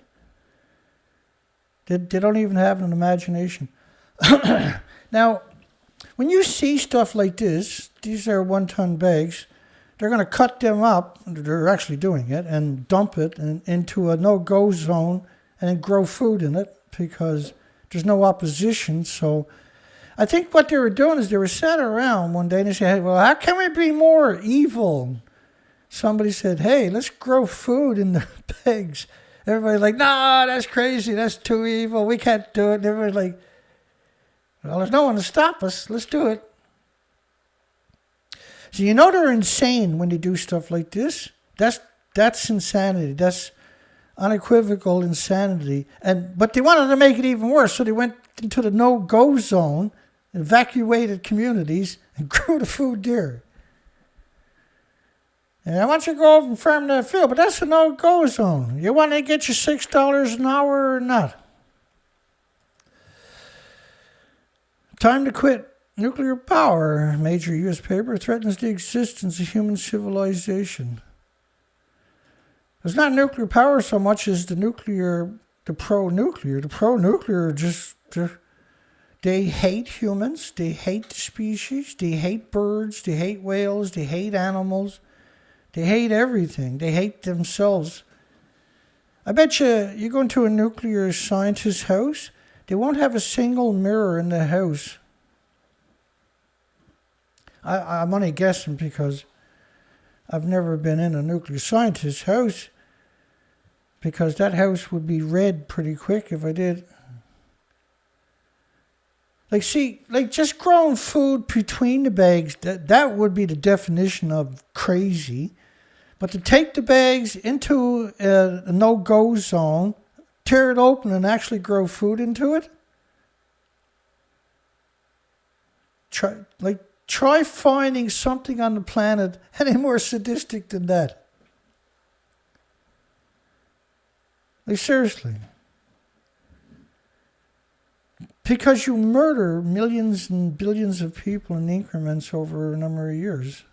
They don't even have an imagination. Now, when you see stuff like this, these are 1-ton bags, they're going to cut them up, they're actually doing it, and dump it into a no-go zone and then grow food in it because there's no opposition. So I think what they were doing is they were sat around one day and they said, hey, well, how can we be more evil? Somebody said, hey, let's grow food in the bags. Everybody's like, no, that's crazy. That's too evil. We can't do it. And everybody's like, well, there's no one to stop us. Let's do it. So you know they're insane when they do stuff like this. That's insanity. That's unequivocal insanity. But they wanted to make it even worse. So they went into the no-go zone, evacuated communities, and grew the food there. And I want you to go over and farm that field, but that's a no-go zone. You want to get your $6 an hour or not? Time to quit nuclear power. Major U.S. paper threatens the existence of human civilization. It's not nuclear power so much as the pro-nuclear. The pro-nuclear they hate humans. They hate the species. They hate birds. They hate whales. They hate animals. They hate everything. They hate themselves. I bet you go into a nuclear scientist's house, they won't have a single mirror in the house. I'm only guessing because I've never been in a nuclear scientist's house, because that house would be red pretty quick if I did. Just growing food between the bags, that would be the definition of crazy. But to take the bags into a no-go zone, tear it open and actually grow food into it? Try finding something on the planet any more sadistic than that. Seriously. Because you murder millions and billions of people in increments over a number of years.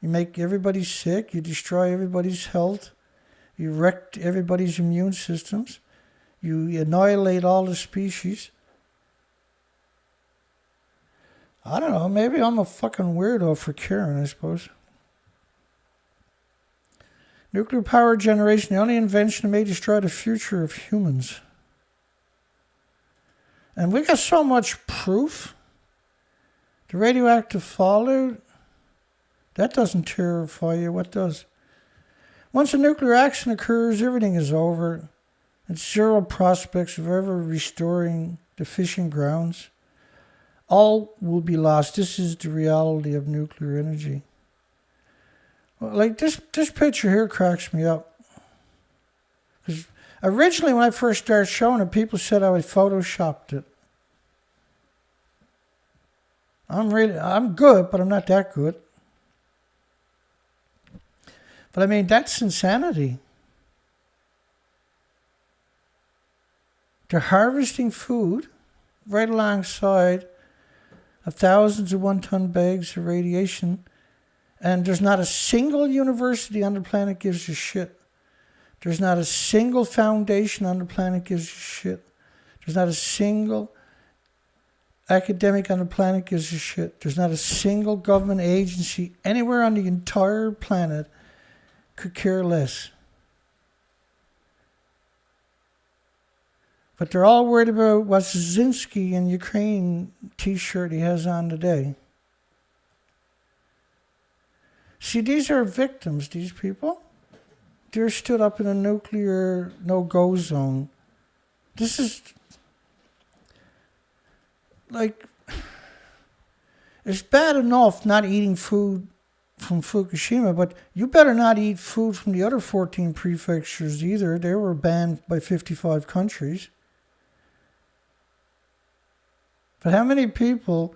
You make everybody sick. You destroy everybody's health. You wreck everybody's immune systems. You annihilate all the species. I don't know, maybe I'm a fucking weirdo for caring, I suppose. Nuclear power generation, the only invention that may destroy the future of humans. And we got so much proof. The radioactive fallout, that doesn't terrify you. What does? Once a nuclear accident occurs, everything is over. It's zero prospects of ever restoring the fishing grounds. All will be lost. This is the reality of nuclear energy. Like this picture here cracks me up. Because originally when I first started showing it, people said I had photoshopped it. I'm good, but I'm not that good. But I mean, that's insanity. They're harvesting food right alongside of thousands of one-ton bags of radiation, and there's not a single university on the planet gives a shit. There's not a single foundation on the planet gives a shit. There's not a single academic on the planet gives a shit. There's not a single government agency anywhere on the entire planet could care less. But they're all worried about what Zelensky in Ukraine t-shirt he has on today. See, these are victims, these people. They're stood up in a nuclear no-go zone. This is like, it's bad enough not eating food from Fukushima, but you better not eat food from the other 14 prefectures either. They were banned by 55 countries. But how many people,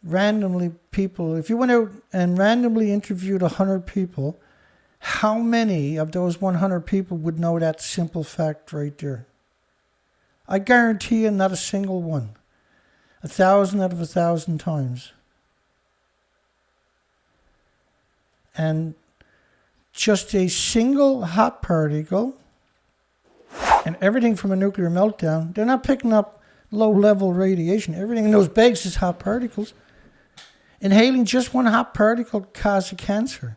if you went out and randomly interviewed 100 people, how many of those 100 people would know that simple fact right there? I guarantee you not a single one. 1,000 out of 1,000 times. And just a single hot particle and everything from a nuclear meltdown, they're not picking up low-level radiation. Everything in those bags is hot particles. Inhaling just one hot particle causes cancer.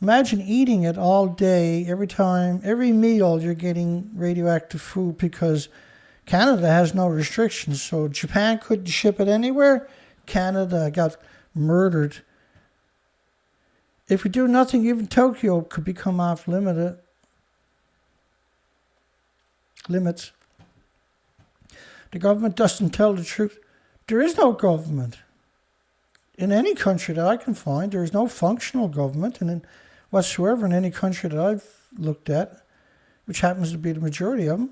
Imagine eating it all day, every meal you're getting radioactive food, because Canada has no restrictions. So Japan couldn't ship it anywhere. Canada got murdered. If we do nothing, even Tokyo could become off limits. The government doesn't tell the truth. There is no government. In any country that I can find, there is no functional government whatsoever in any country that I've looked at, which happens to be the majority of them.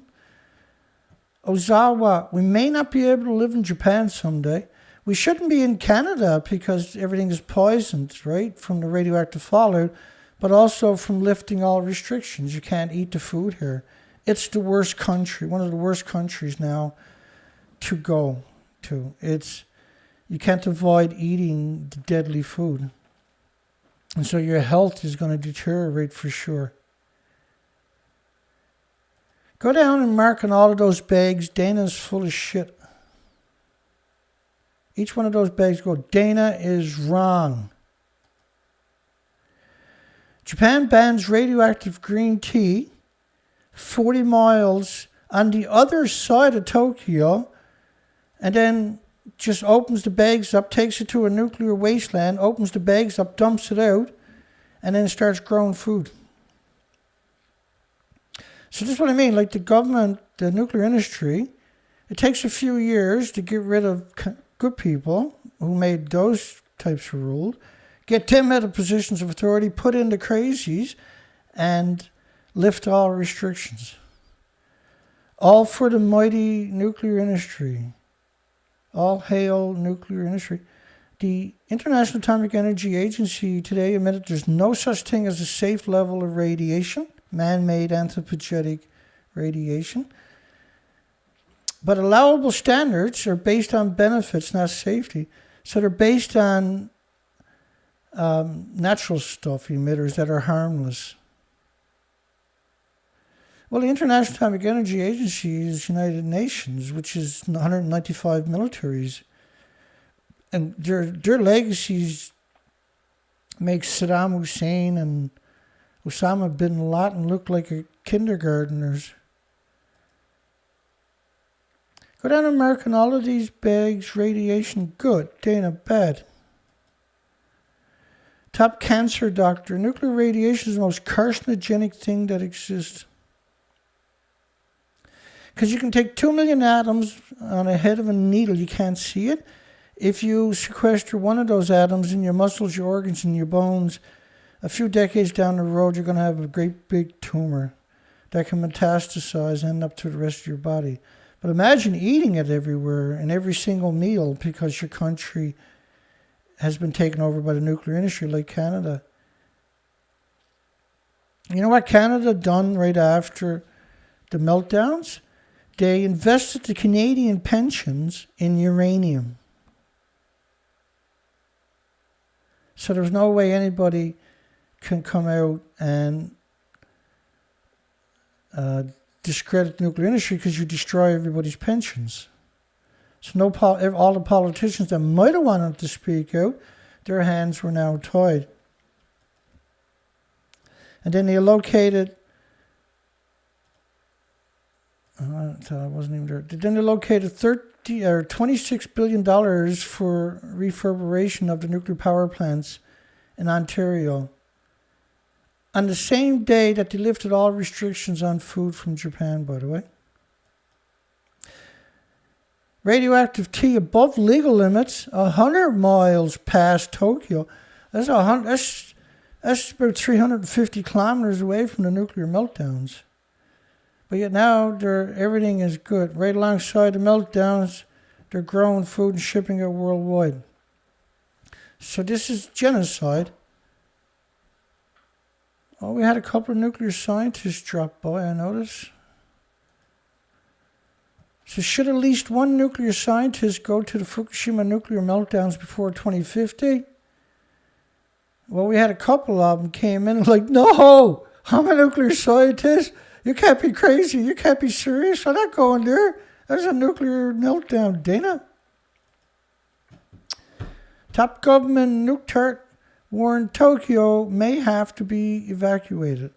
Ozawa, we may not be able to live in Japan someday. We shouldn't be in Canada because everything is poisoned, right, from the radioactive fallout, but also from lifting all restrictions. You can't eat the food here. It's the worst country, one of the worst countries now to go to. You can't avoid eating the deadly food. And so your health is going to deteriorate for sure. Go down and mark on all of those bags, Dana's full of shit. Each one of those bags go, Dana is wrong. Japan bans radioactive green tea 40 miles on the other side of Tokyo, and then just opens the bags up, takes it to a nuclear wasteland, opens the bags up, dumps it out, and then starts growing food. So this is what I mean, like the government, the nuclear industry, it takes a few years to get rid of good people who made those types of rules, get them out of positions of authority, put in the crazies, and lift all restrictions. All for the mighty nuclear industry. All hail nuclear industry. The International Atomic Energy Agency today admitted there's no such thing as a safe level of radiation, man-made anthropogenic radiation. But allowable standards are based on benefits, not safety. So they're based on natural stuff, emitters that are harmless. Well, the International Atomic Energy Agency is United Nations, which is 195 militaries. And their legacies make Saddam Hussein and Osama bin Laden look like a kindergartners. Go down to America and all of these bags, radiation, good, Dana, bad. Top cancer doctor, nuclear radiation is the most carcinogenic thing that exists. Because you can take 2 million atoms on a head of a needle, you can't see it. If you sequester one of those atoms in your muscles, your organs, and your bones, a few decades down the road, you're going to have a great big tumor that can metastasize and end up to the rest of your body. But imagine eating it everywhere in every single meal because your country has been taken over by the nuclear industry, like Canada. You know what Canada done right after the meltdowns? They invested the Canadian pensions in uranium. So there's no way anybody can come out and discredit the nuclear industry because you destroy everybody's pensions. So all the politicians that might have wanted to speak out, their hands were now tied. And then they allocated, I wasn't even there. Then they allocated $26 billion for refurbishment of the nuclear power plants in Ontario. On the same day that they lifted all restrictions on food from Japan, by the way. Radioactive tea above legal limits, 100 miles past Tokyo. That's about 350 kilometers away from the nuclear meltdowns. But yet now everything is good. Right alongside the meltdowns, they're growing food and shipping it worldwide. So this is genocide. Oh, we had a couple of nuclear scientists drop by, I noticed. So should at least one nuclear scientist go to the Fukushima nuclear meltdowns before 2050? Well, we had a couple of them came in and like, no, I'm a nuclear scientist. You can't be crazy. You can't be serious. I'm not going there. There's a nuclear meltdown, Dana. Top government nuke tart warned Tokyo may have to be evacuated.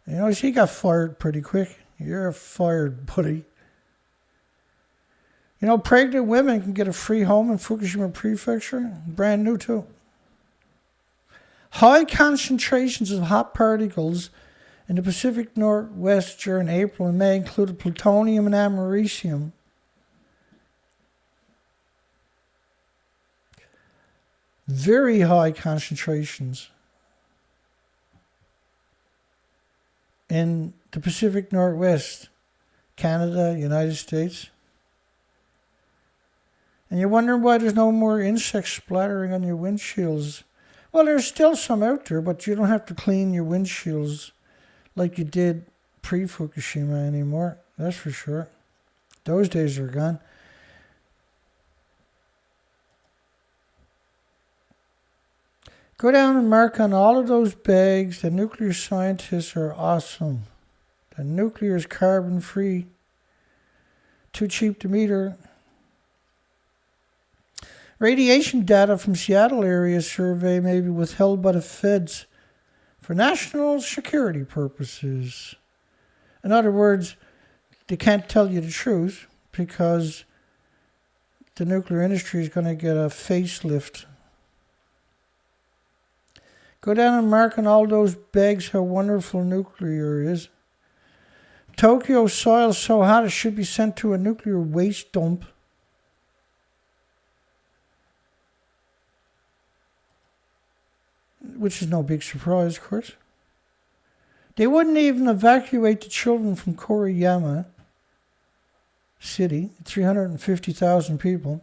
You know, he got fired pretty quick. You're fired, buddy. You know, pregnant women can get a free home in Fukushima Prefecture. Brand new, too. High concentrations of hot particles in the Pacific Northwest during April and May included plutonium and americium. Very high concentrations in the Pacific Northwest, Canada, United States. And you're wondering why there's no more insects splattering on your windshields. Well, there's still some out there, but you don't have to clean your windshields like you did pre-Fukushima anymore. That's for sure. Those days are gone. Go down and mark on all of those bags. The nuclear scientists are awesome. The nuclear is carbon free. Too cheap to meter. Radiation data from Seattle area survey may be withheld by the feds for national security purposes. In other words, they can't tell you the truth because the nuclear industry is going to get a facelift. Go down and mark on all those bags how wonderful nuclear is. Tokyo soil so hot it should be sent to a nuclear waste dump. Which is no big surprise, of course. They wouldn't even evacuate the children from Koriyama City, 350,000 people.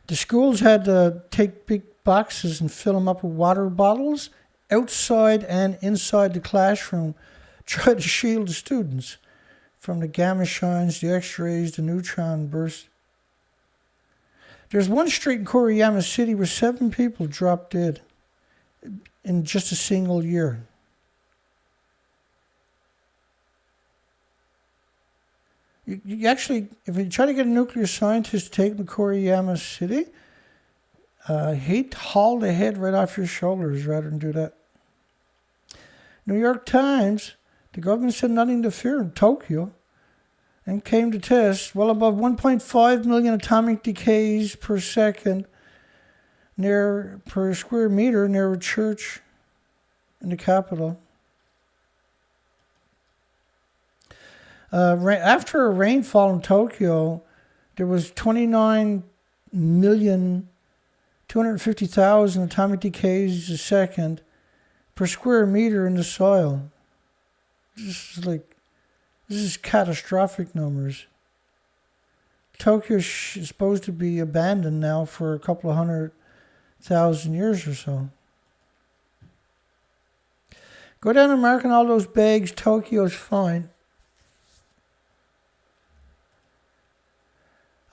The schools had to take big boxes and fill them up with water bottles outside and inside the classroom, try to shield the students from the gamma shines, the X-rays, the neutron burst. There's one street in Koriyama City where 7 people dropped dead in just a single year. You actually, if you try to get a nuclear scientist to take Koriyama City, he'd haul the head right off your shoulders rather than do that. New York Times, the government said nothing to fear in Tokyo and came to test well above 1.5 million atomic decays per second per square meter near a church in the capital. After a rainfall in Tokyo, there was 29,250,000 atomic decays a second per square meter in the soil. This is catastrophic numbers. Tokyo is supposed to be abandoned now for a couple of 100,000 years or so. Go down and mark on all those bags. Tokyo's fine.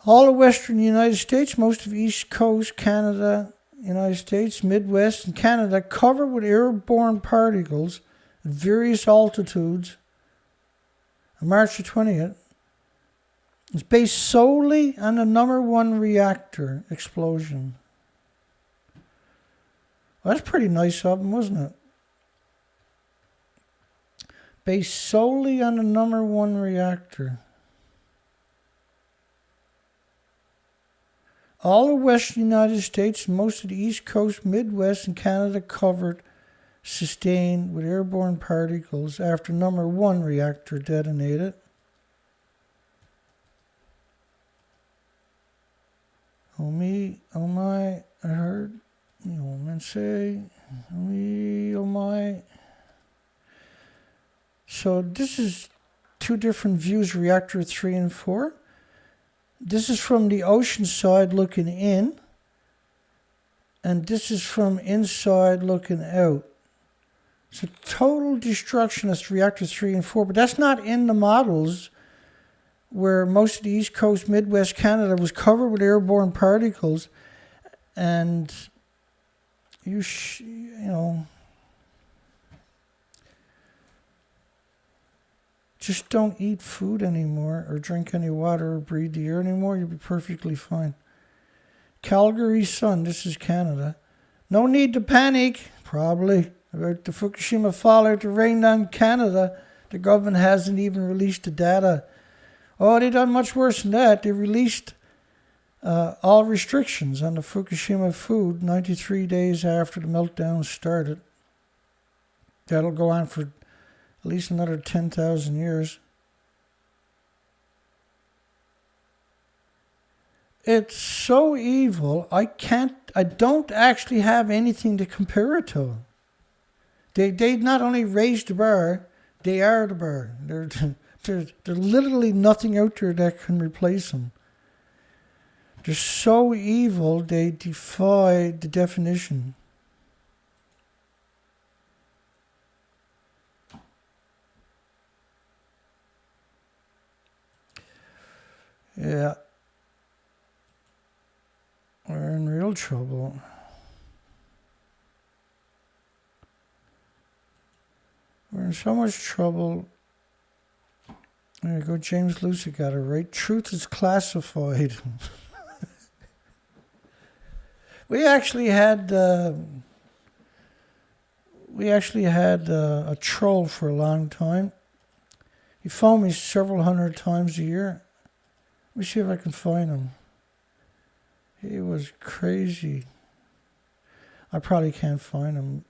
All of western United States, most of East Coast, Canada, United States, Midwest, and Canada covered with airborne particles at various altitudes. On March the 20th, it's based solely on the number 1 reactor explosion. Well, that's pretty nice of them, wasn't it? Based solely on the number 1 reactor. All of western United States, most of the East Coast, Midwest, and Canada covered, sustained with airborne particles after number 1 reactor detonated. Oh me, oh my, I heard the old man say, oh me, oh my. So this is 2 different views, reactor 3 and 4. This is from the ocean side looking in, and this is from inside looking out. So total destruction is reactor 3 and 4, but that's not in the models where most of the East Coast, Midwest, Canada was covered with airborne particles, and you know, just don't eat food anymore or drink any water or breathe the air anymore. You'll be perfectly fine. Calgary Sun, this is Canada. No need to panic, probably, about the Fukushima fallout that rained on Canada. The government hasn't even released the data. Oh, they done much worse than that. They released all restrictions on the Fukushima food 93 days after the meltdown started. That'll go on for at least another 10,000 years. It's so evil, I don't actually have anything to compare it to. They not only raised the bar, they are the bar. There's literally nothing out there that can replace them. They're so evil, they defy the definition. Yeah. We're in real trouble. We're in so much trouble. There you go, James Lucy got it right. Truth is classified. We actually had a troll for a long time. He phoned me several hundred times a year. Let me see if I can find him. He was crazy. I probably can't find him.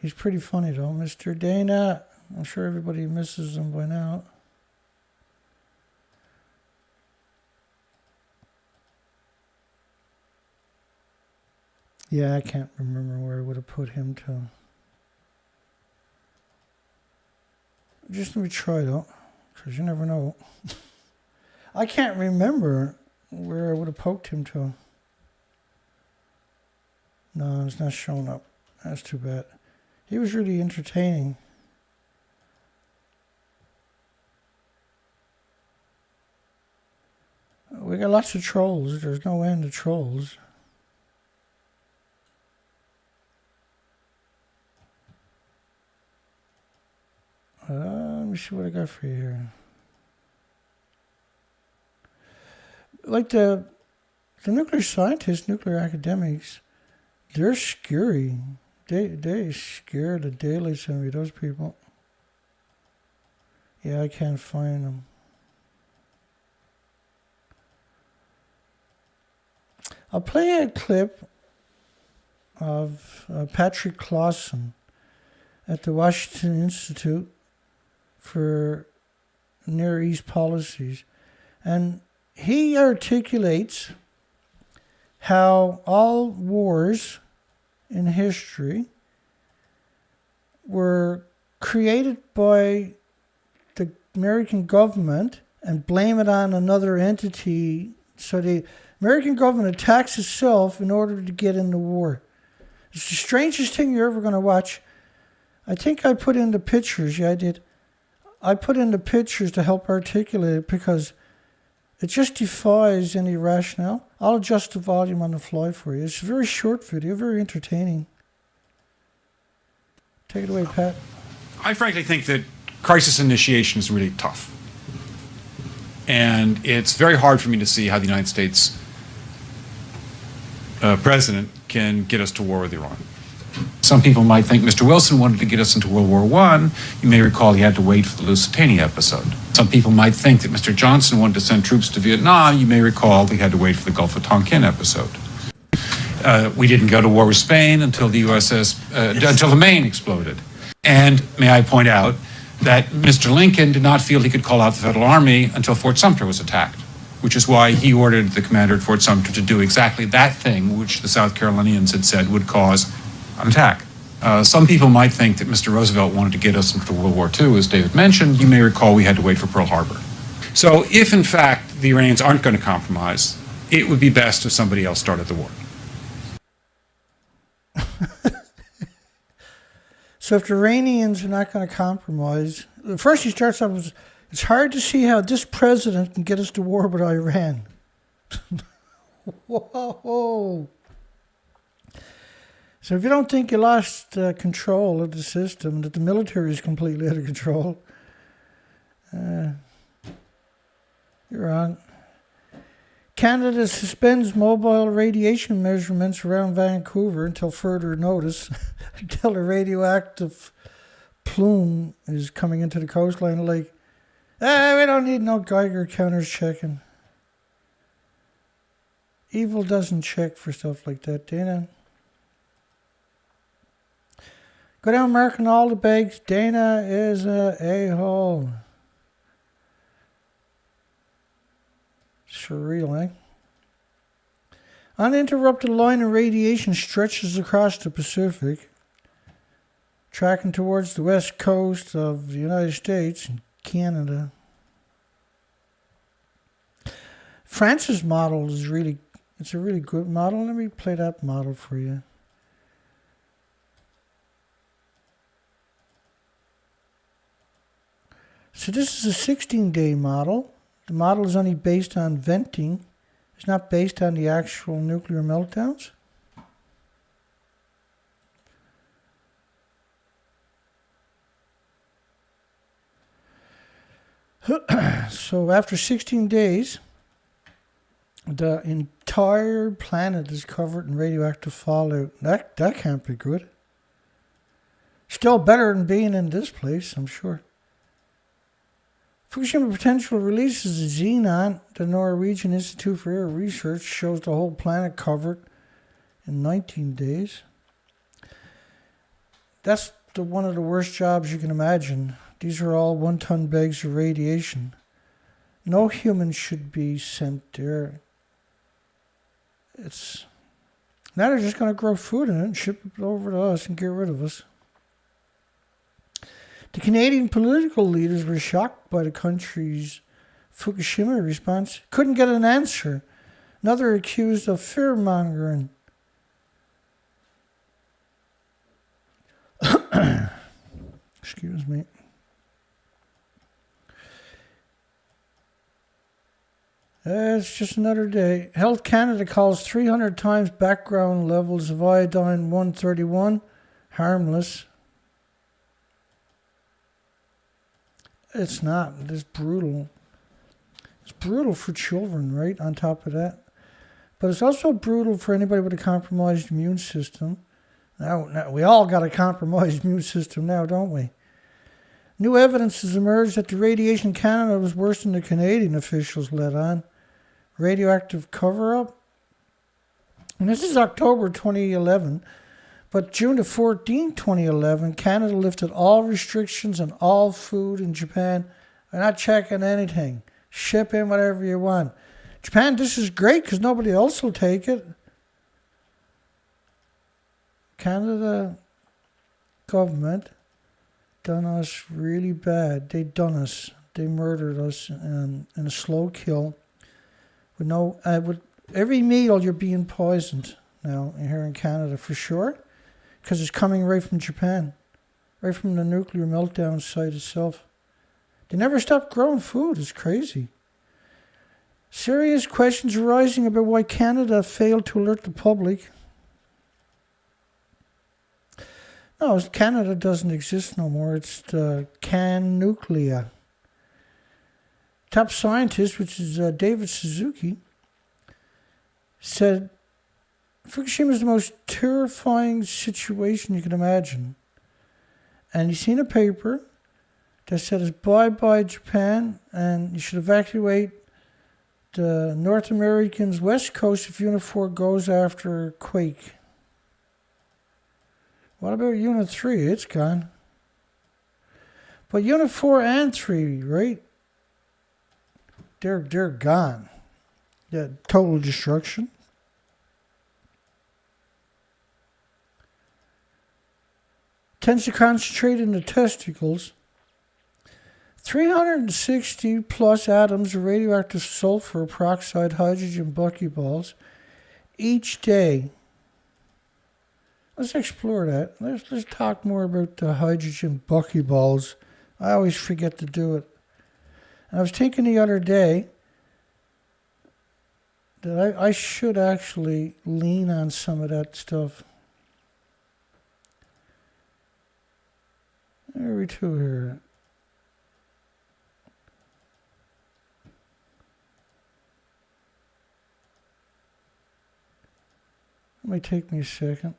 He's pretty funny though, Mr. Dana. I'm sure everybody misses him by now. Yeah, I can't remember where I would have put him to. Just let me try though, because you never know. I can't remember where I would have poked him to. No, it's not showing up. That's too bad. He was really entertaining. We got lots of trolls. There's no end to trolls. Let me see what I got for you here. Like the nuclear scientists, nuclear academics, they're scary. They scare the daylights out of me, those people. Yeah, I can't find them. I'll play a clip of Patrick Clausen at the Washington Institute for Near East Policies. And he articulates how all wars in history were created by the American government and blame it on another entity. So the American government attacks itself in order to get in the war. It's the strangest thing you're ever going to watch. I think I put in the pictures. Yeah, I did. I put in the pictures to help articulate it because it just defies any rationale. I'll adjust the volume on the fly for you. It's a very short video, very entertaining. Take it away, Pat. I frankly think that crisis initiation is really tough. And it's very hard for me to see how the United States president can get us to war with Iran. Some people might think Mr. Wilson wanted to get us into World War I. You may recall he had to wait for the Lusitania episode. Some people might think that Mr. Johnson wanted to send troops to Vietnam. You may recall he had to wait for the Gulf of Tonkin episode. We didn't go to war with Spain until the until the Maine exploded. And may I point out that Mr. Lincoln did not feel he could call out the Federal Army until Fort Sumter was attacked, which is why he ordered the commander at Fort Sumter to do exactly that thing which the South Carolinians had said would cause an attack. Some people might think that Mr. Roosevelt wanted to get us into World War II, as David mentioned. You may recall we had to wait for Pearl Harbor. So if, in fact, the Iranians aren't going to compromise, it would be best if somebody else started the war. So if the Iranians are not going to compromise, first he starts off with, it's hard to see how this president can get us to war with Iran. Whoa. So if you don't think you lost control of the system, that the military is completely out of control, you're wrong. Canada suspends mobile radiation measurements around Vancouver until further notice, until a radioactive plume is coming into the coastline. Like, we don't need no Geiger counters checking. Evil doesn't check for stuff like that, Dana. Go down marking all the bags. Dana is a a-hole. Surreal, eh? Uninterrupted line of radiation stretches across the Pacific, tracking towards the west coast of the United States and Canada. France's model is it's a really good model. Let me play that model for you. So this is a 16-day model. The model is only based on venting. It's not based on the actual nuclear meltdowns. So after 16 days, the entire planet is covered in radioactive fallout. That can't be good. Still better than being in this place, I'm sure. Fukushima potential releases of xenon. The Norwegian Institute for Air Research shows the whole planet covered in 19 days. That's one of the worst jobs you can imagine. These are all 1-ton bags of radiation. No human should be sent there. Now they're just going to grow food in it and ship it over to us and get rid of us. The Canadian political leaders were shocked by the country's Fukushima response. Couldn't get an answer. Another accused of fear-mongering. Excuse me. It's just another day. Health Canada calls 300 times background levels of iodine-131 harmless. It's not. It's brutal. It's brutal for children, right? On top of that. But it's also brutal for anybody with a compromised immune system. Now, we all got a compromised immune system now, don't we? New evidence has emerged that the radiation in Canada was worse than the Canadian officials let on. Radioactive cover-up. And this is October 2011. But June the 14th, 2011, Canada lifted all restrictions on all food in Japan. They're not checking anything. Ship in whatever you want. Japan, this is great because nobody else will take it. Canada government done us really bad. They done us. They murdered us in a slow kill. With every meal you're being poisoned now here in Canada for sure, because it's coming right from Japan, right from the nuclear meltdown site itself. They never stopped growing food. It's crazy. Serious questions arising about why Canada failed to alert the public. No, Canada doesn't exist no more. It's the Can Nuclear. Top scientist, which is David Suzuki, said Fukushima is the most terrifying situation you can imagine. And he's seen a paper that says bye-bye Japan, and you should evacuate the North Americans' west coast if Unit 4 goes after a quake. What about Unit 3? It's gone. But Unit 4 and 3, right? They're gone. Yeah, total destruction. Tends to concentrate in the testicles. 360 plus atoms of radioactive sulfur peroxide hydrogen buckyballs each day. Let's explore that. Let's talk more about the hydrogen buckyballs. I always forget to do it. And I was thinking the other day that I should actually lean on some of that stuff. There we go here. It might take me a second.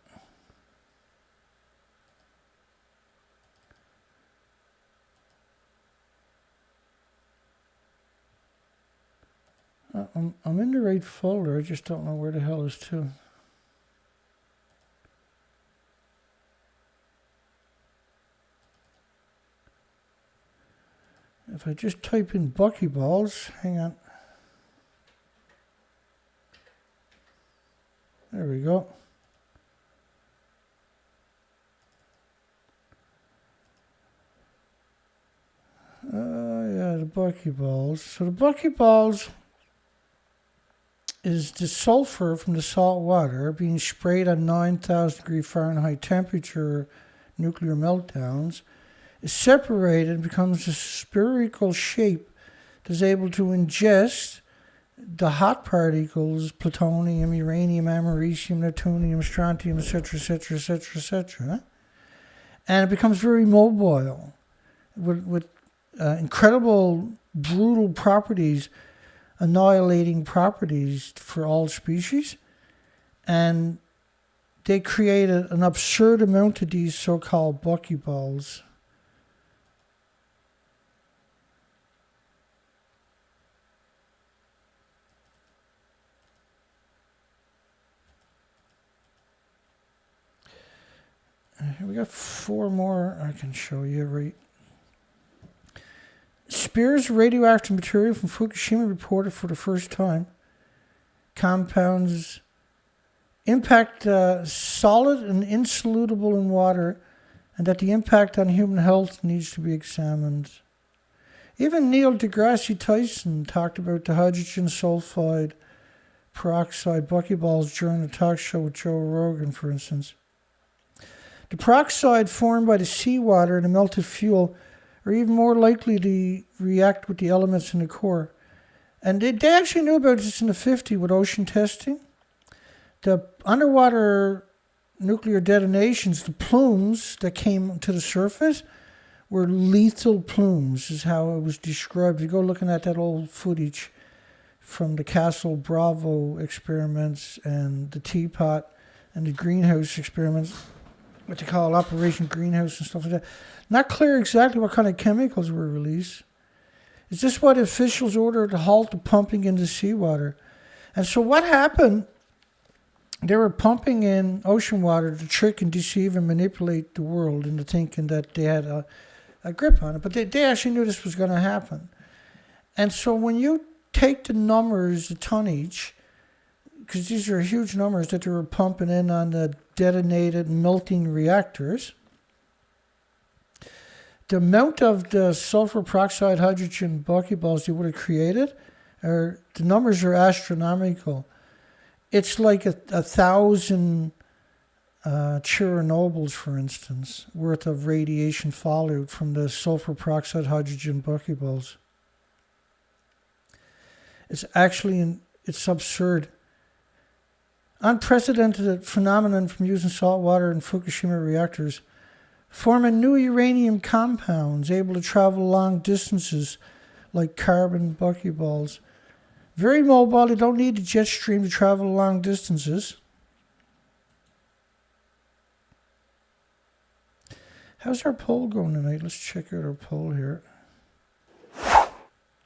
I'm in the right folder, I just don't know where the hell is to. If I just type in buckyballs, hang on. There we go. Yeah, the buckyballs. So the buckyballs is the sulfur from the salt water being sprayed at 9,000 degree Fahrenheit temperature nuclear meltdowns, is separated and becomes a spherical shape that's able to ingest the hot particles, plutonium, uranium, americium, neptunium, strontium, etc., etc., etc., etc. And it becomes very mobile with incredible, brutal properties, annihilating properties for all species. And they create an absurd amount of these so-called buckyballs. We got 4 more I can show you, right? Spears of radioactive material from Fukushima reported for the first time. Compounds impact solid and insoluble in water, and that the impact on human health needs to be examined. Even Neil deGrasse Tyson talked about the hydrogen sulfide peroxide buckyballs during a talk show with Joe Rogan, for instance. The peroxide formed by the seawater and the melted fuel are even more likely to react with the elements in the core. And they actually knew about this in the 50s with ocean testing. The underwater nuclear detonations, the plumes that came to the surface, were lethal plumes, is how it was described. You go looking at that old footage from the Castle Bravo experiments and the teapot and the greenhouse experiments, what they call Operation Greenhouse and stuff like that. Not clear exactly what kind of chemicals were released. Is this why the officials ordered to halt the pumping into seawater? And so what happened? They were pumping in ocean water to trick and deceive and manipulate the world into thinking that they had a grip on it. But they actually knew this was going to happen. And so when you take the numbers, the tonnage, because these are huge numbers that they were pumping in on the detonated melting reactors, the amount of the sulfur peroxide hydrogen buckyballs they would have created, the numbers are astronomical. It's like a 1,000 Chernobyls, for instance, worth of radiation fallout from the sulfur peroxide hydrogen buckyballs. It's actually, it's absurd. Unprecedented phenomenon from using salt water in Fukushima reactors, forming new uranium compounds able to travel long distances like carbon buckyballs. Very mobile, they don't need the jet stream to travel long distances. How's our poll going tonight? Let's check out our poll here.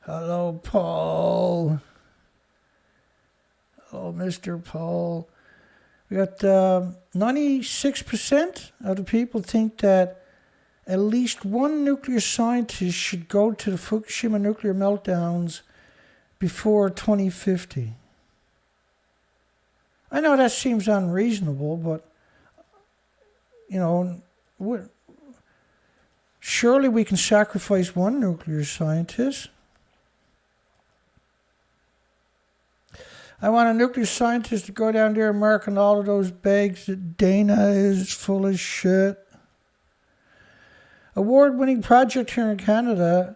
Hello, Paul. Hello, Mr. Paul. We got 96% of the people think that at least one nuclear scientist should go to the Fukushima nuclear meltdowns before 2050. I know that seems unreasonable, but, you know, surely we can sacrifice one nuclear scientist. I want a nuclear scientist to go down there and mark on all of those bags that Dana is full of shit. Award-winning project here in Canada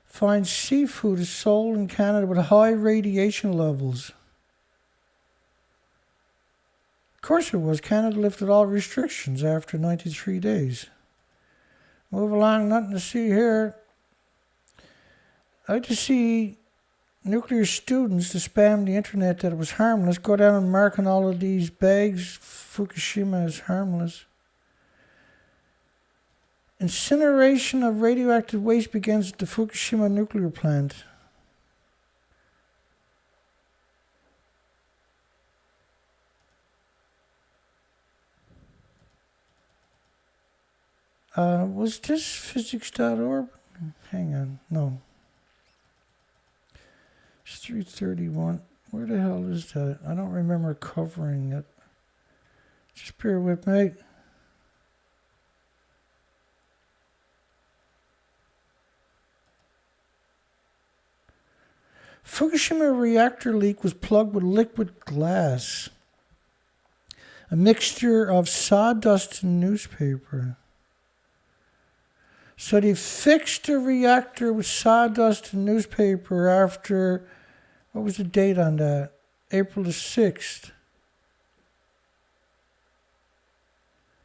finds seafood is sold in Canada with high radiation levels. Of course it was. Canada lifted all restrictions after 93 days. Move along, nothing to see here. I like to see nuclear students to spam the internet that it was harmless. Go down and mark on all of these bags, Fukushima is harmless. Incineration of radioactive waste begins at the Fukushima nuclear plant. Was this physics.org? Hang on, no. It's 331. Where the hell is that? I don't remember covering it. Just bear with me. Fukushima reactor leak was plugged with liquid glass. A mixture of sawdust and newspaper. So they fixed the reactor with sawdust and newspaper after, what was the date on that? April the 6th.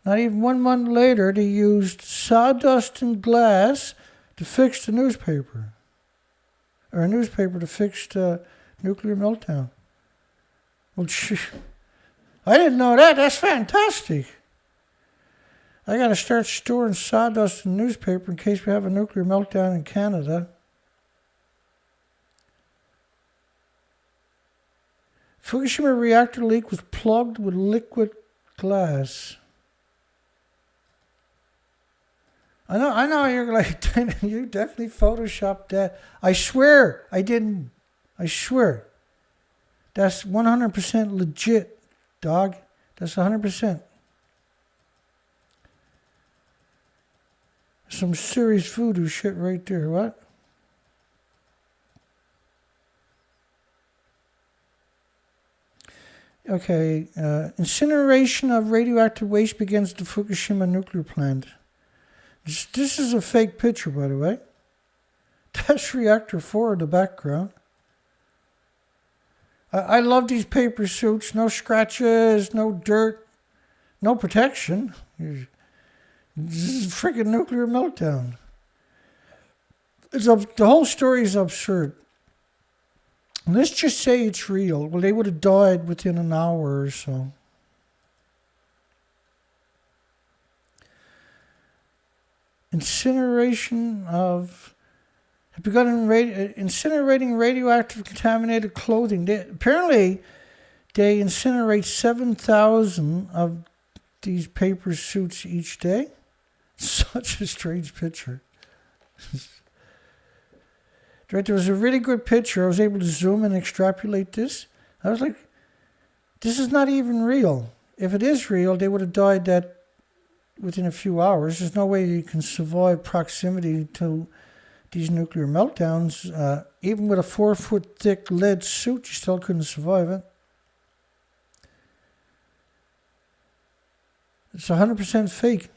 Not even 1 month later, they used sawdust and glass to fix the newspaper. Or a newspaper to fix the nuclear meltdown. Well, I didn't know that. That's fantastic. I got to start storing sawdust in newspaper in case we have a nuclear meltdown in Canada. Fukushima reactor leak was plugged with liquid glass. I know you're like, you definitely photoshopped that. I swear I didn't. I swear. That's 100% legit, dog. That's 100%. Some serious voodoo shit right there. What? Okay. Incineration of radioactive waste begins at the Fukushima nuclear plant. This is a fake picture, by the way. That's reactor 4 in the background. I love these paper suits. No scratches, no dirt, no protection. This is a freaking nuclear meltdown. The whole story is absurd. Let's just say it's real. Well, they would have died within an hour or so. Incineration of... have begun incinerating radioactive contaminated clothing. Apparently, they incinerate 7,000 of these paper suits each day. Such a strange picture. Right, there was a really good picture. I was able to zoom and extrapolate this. I was like, this is not even real. If it is real, they would have died within a few hours. There's no way you can survive proximity to these nuclear meltdowns. Even with a 4-foot thick lead suit, you still couldn't survive it. It's 100% fake.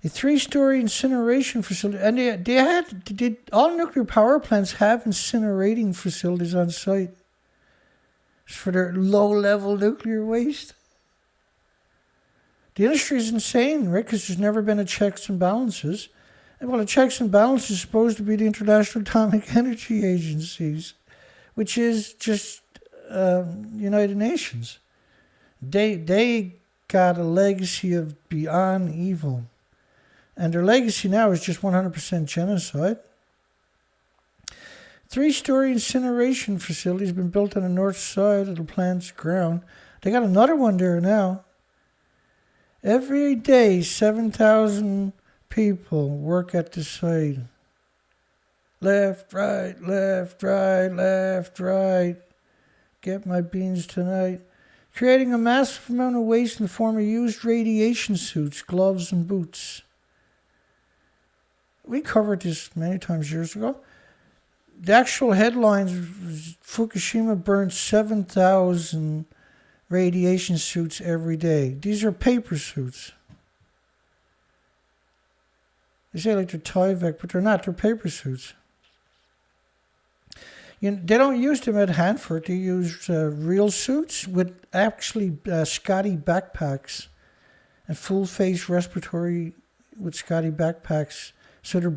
A 3-story incineration facility, and all nuclear power plants have incinerating facilities on site for their low-level nuclear waste. The industry is insane, right? Because there's never been a checks and balances. And well, the checks and balances is supposed to be the International Atomic Energy Agencies, which is just United Nations. They got a legacy of beyond evil. And their legacy now is just 100% genocide. 3-story incineration facility has been built on the north side of the plant's ground. They got another one there now. Every day, 7,000 people work at the site. Left, right, left, right, left, right. Get my beans tonight. Creating a massive amount of waste in the form of used radiation suits, gloves, and boots. We covered this many times years ago. The actual headlines was Fukushima burned 7,000 radiation suits every day. These are paper suits. They say like they're Tyvek, but they're not. They're paper suits. They don't use them at Hanford. They use real suits with actually Scotty backpacks and full-face respiratory with Scotty backpacks. So they're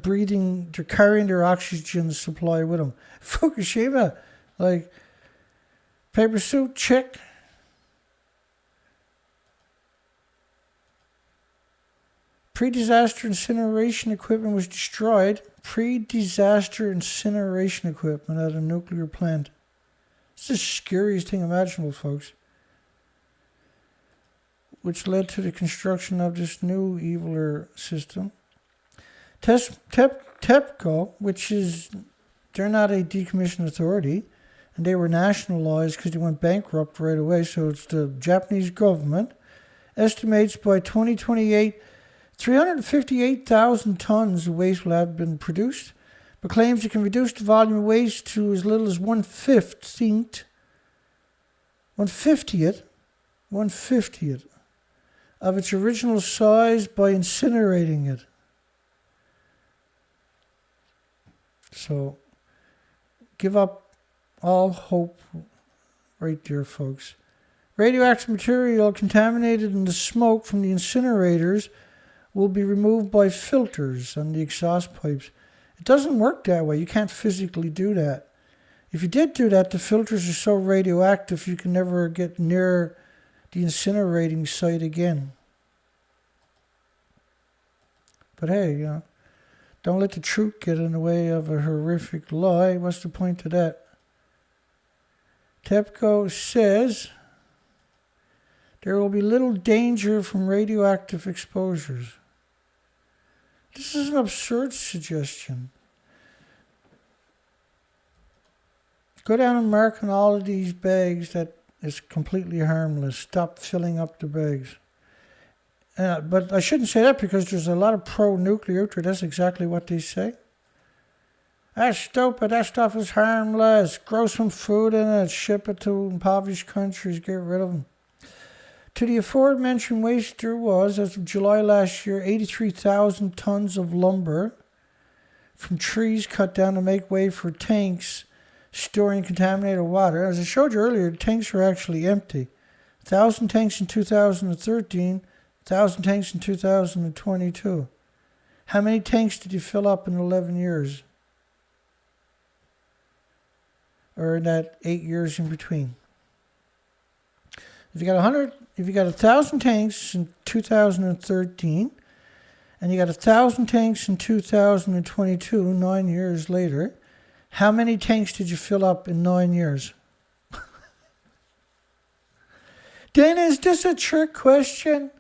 carrying their oxygen supply with them. Fukushima, like, paper suit, check. Pre-disaster incineration equipment was destroyed. Pre-disaster incineration equipment at a nuclear plant. It's the scariest thing imaginable, folks. Which led to the construction of this new, eviler system. TEPCO, they're not a decommissioned authority, and they were nationalized because they went bankrupt right away, so it's the Japanese government, estimates by 2028, 358,000 tons of waste will have been produced, but claims it can reduce the volume of waste to as little as 1/50th of its original size by incinerating it. So, give up all hope right there, folks. Radioactive material contaminated in the smoke from the incinerators will be removed by filters on the exhaust pipes. It doesn't work that way. You can't physically do that. If you did do that, the filters are so radioactive you can never get near the incinerating site again. But hey, don't let the truth get in the way of a horrific lie. What's the point of that? TEPCO says there will be little danger from radioactive exposures. This is an absurd suggestion. Go down and mark on all of these bags that it's completely harmless. Stop filling up the bags. But I shouldn't say that because there's a lot of pro-nuclear out there. That's exactly what they say. That's stupid. That stuff is harmless. Grow some food in it. Ship it to impoverished countries. Get rid of them. To the aforementioned waste, there was, as of July last year, 83,000 tons of lumber from trees cut down to make way for tanks storing contaminated water. As I showed you earlier, the tanks are actually empty. 1,000 tanks in 2013, 1,000 tanks in 2022. How many tanks did you fill up in 11 years? Or in that 8 years in between? If you got 1,000 tanks in 2013, and you got 1,000 tanks in 2022, 9 years later, how many tanks did you fill up in 9 years? Dana, is this a trick question?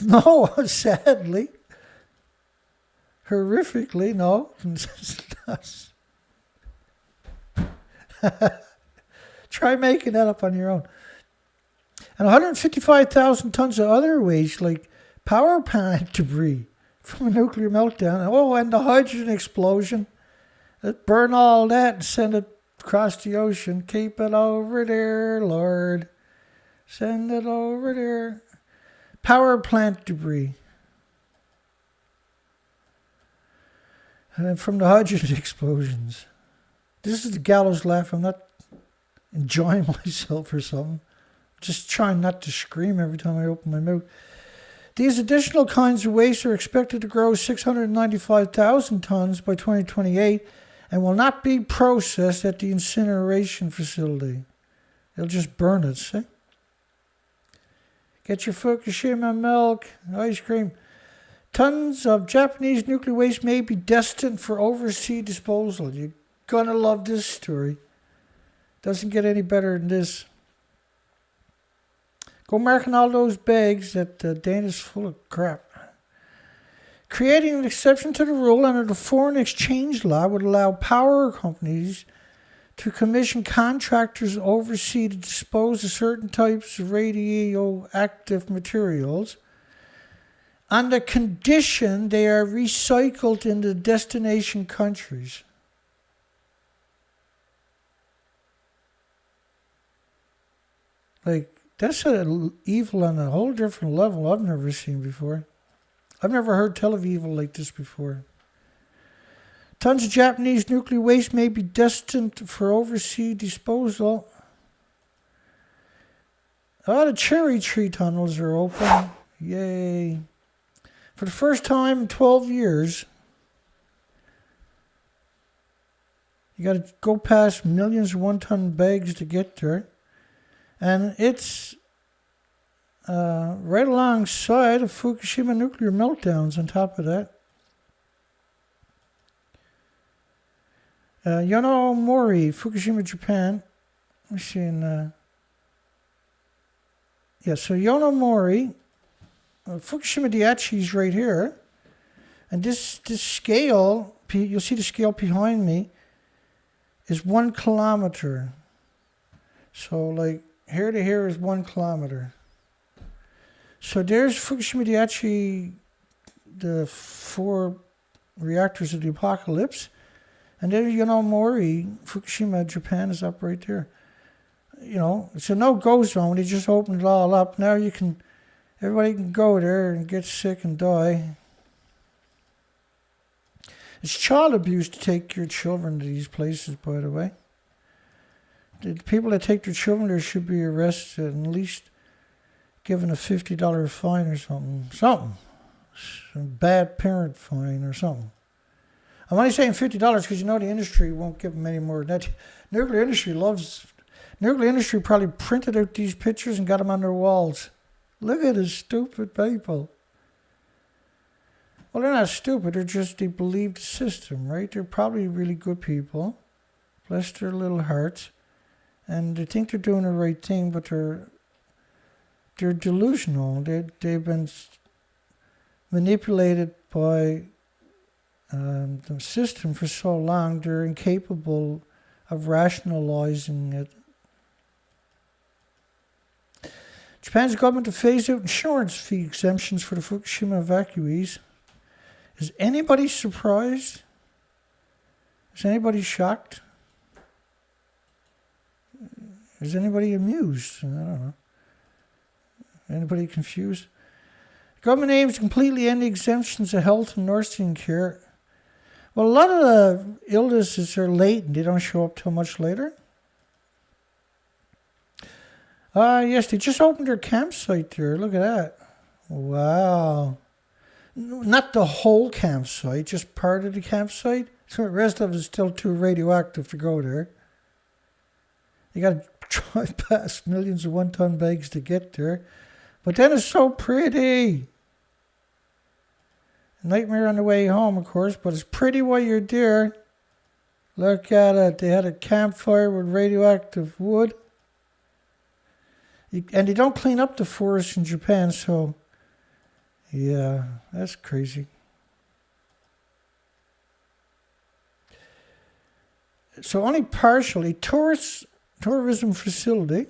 No, sadly. Horrifically, no. Try making that up on your own. And 155,000 tons of other waste, like power plant debris from a nuclear meltdown. Oh, and the hydrogen explosion. Let's burn all that and send it across the ocean. Keep it over there, Lord. Send it over there. Power plant debris. And then from the hydrogen explosions. This is the gallows laugh. I'm not enjoying myself or something. Just trying not to scream every time I open my mouth. These additional kinds of waste are expected to grow 695,000 tons by 2028 and will not be processed at the incineration facility. They'll just burn it, see? Get your Fukushima milk, ice cream. Tons of Japanese nuclear waste may be destined for overseas disposal. You're gonna love this story. Doesn't get any better than this. Go marking all those bags that Dana's full of crap. Creating an exception to the rule under the foreign exchange law would allow power companies to commission contractors overseas to dispose of certain types of radioactive materials on the condition they are recycled in the destination countries. Like, that's evil on a whole different level I've never seen before. I've never heard tell of evil like this before. Tons of Japanese nuclear waste may be destined for overseas disposal. Oh, the cherry tree tunnels are open. Yay. For the first time in 12 years, you got to go past millions of one-ton bags to get there. And it's right alongside of Fukushima nuclear meltdowns on top of that. Yonomori, Fukushima, Japan. We're seeing, so Yonomori, Fukushima Daiichi is right here. And this scale, you'll see the scale behind me, is 1 kilometer. So like here to here is 1 kilometer. So there's Fukushima Daiichi, the 4 reactors of the apocalypse. And there, Yonomori, Fukushima, Japan is up right there. You know, it's a no-go zone. They just opened it all up. Now everybody can go there and get sick and die. It's child abuse to take your children to these places, by the way. The people that take their children there should be arrested and at least given a $50 fine or something. Some bad parent fine or something. I'm only saying $50 because you know the industry won't give them any more than that. Nuclear industry probably printed out these pictures and got them on their walls. Look at the stupid people. Well, they're not stupid. They believe the system, right? They're probably really good people. Bless their little hearts. And they think they're doing the right thing, but they're delusional. They've been manipulated by the system for so long, they're incapable of rationalizing it. Japan's government to phase out insurance fee exemptions for the Fukushima evacuees. Is anybody surprised? Is anybody shocked? Is anybody amused? I don't know. Anybody confused? Government aims to completely end the exemptions of health and nursing care. Well, a lot of the illnesses are late and they don't show up till much later. Yes, they just opened their campsite there. Look at that. Wow. Not the whole campsite, just part of the campsite. So the rest of it is still too radioactive to go there. You got to drive past millions of one-ton bags to get there. But then it's so pretty. Nightmare on the way home, of course, but it's pretty while you're there. Look at it. They had a campfire with radioactive wood. And they don't clean up the forest in Japan, so yeah, that's crazy. So only partially, tourism facility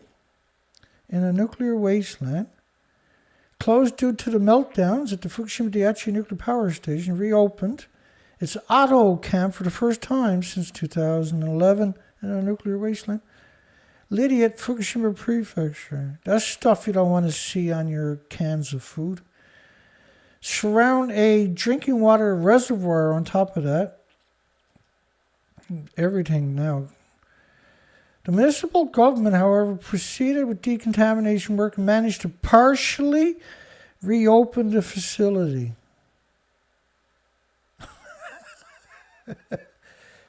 in a nuclear wasteland, closed due to the meltdowns at the Fukushima Daiichi nuclear power station, reopened. It's auto camp for the first time since 2011 in a nuclear wasteland. Lydia, Fukushima Prefecture. That's stuff you don't want to see on your cans of food. Surround a drinking water reservoir on top of that. Everything now. The municipal government, however, proceeded with decontamination work and managed to partially reopen the facility.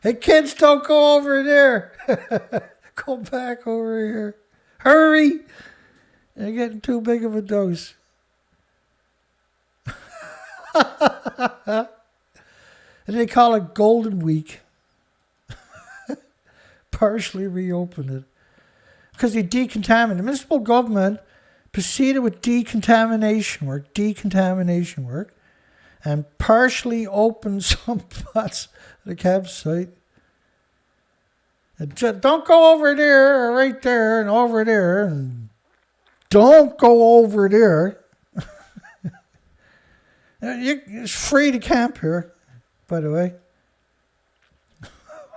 Hey kids, don't go over there. Go back over here. Hurry! You're getting too big of a dose. And they call it Golden Week. Partially reopened it. Because they decontaminated. The municipal government proceeded with decontamination work, and partially opened some parts of the campsite. And don't go over there, or right there, and over there, and don't go over there. It's free to camp here, by the way.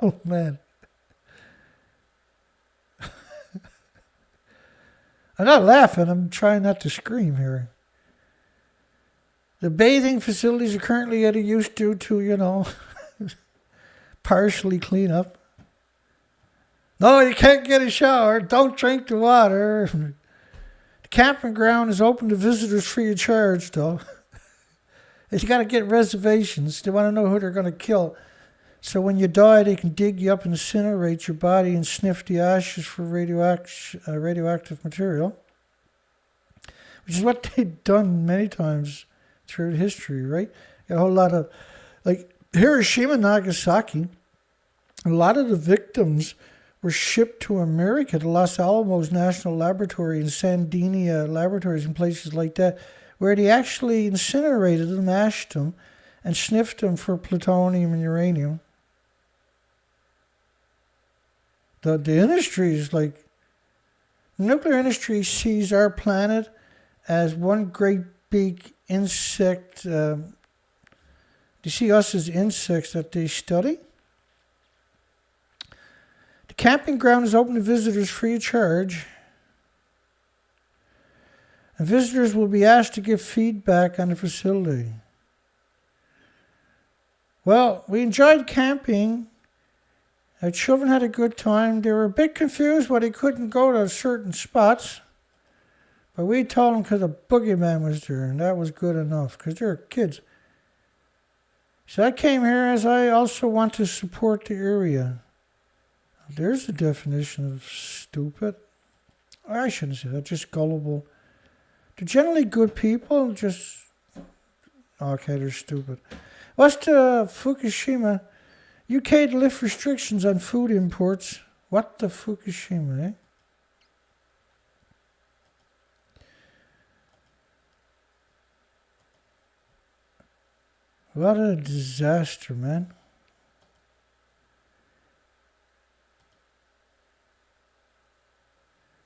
Oh, man. I'm not laughing. I'm trying not to scream here. The bathing facilities are currently out of use due to, partially clean up. No, you can't get a shower. Don't drink the water. The camping ground is open to visitors free of charge, though. You got to get reservations. They want to know who they're going to kill. So when you die, they can dig you up and incinerate your body and sniff the ashes for radioactive material, which is what they've done many times throughout history, right? A whole lot of, like Hiroshima and Nagasaki, a lot of the victims were shipped to America, to Los Alamos National Laboratory and Sandinia laboratories and places like that, where they actually incinerated them, ashed them, and sniffed them for plutonium and uranium. The industry is like, the nuclear industry sees our planet as one great big insect. They see us as insects that they study. The camping ground is open to visitors free of charge. And visitors will be asked to give feedback on the facility. Well, we enjoyed camping. Our children had a good time. They were a bit confused why they couldn't go to certain spots. But we told them because the boogeyman was there, and that was good enough, because they're kids. So I came here as I also want to support the area. There's the definition of stupid. I shouldn't say that, just gullible. They're generally good people, just... Okay, they're stupid. What's the Fukushima? UK to lift restrictions on food imports. What the Fukushima, eh? What a disaster, man.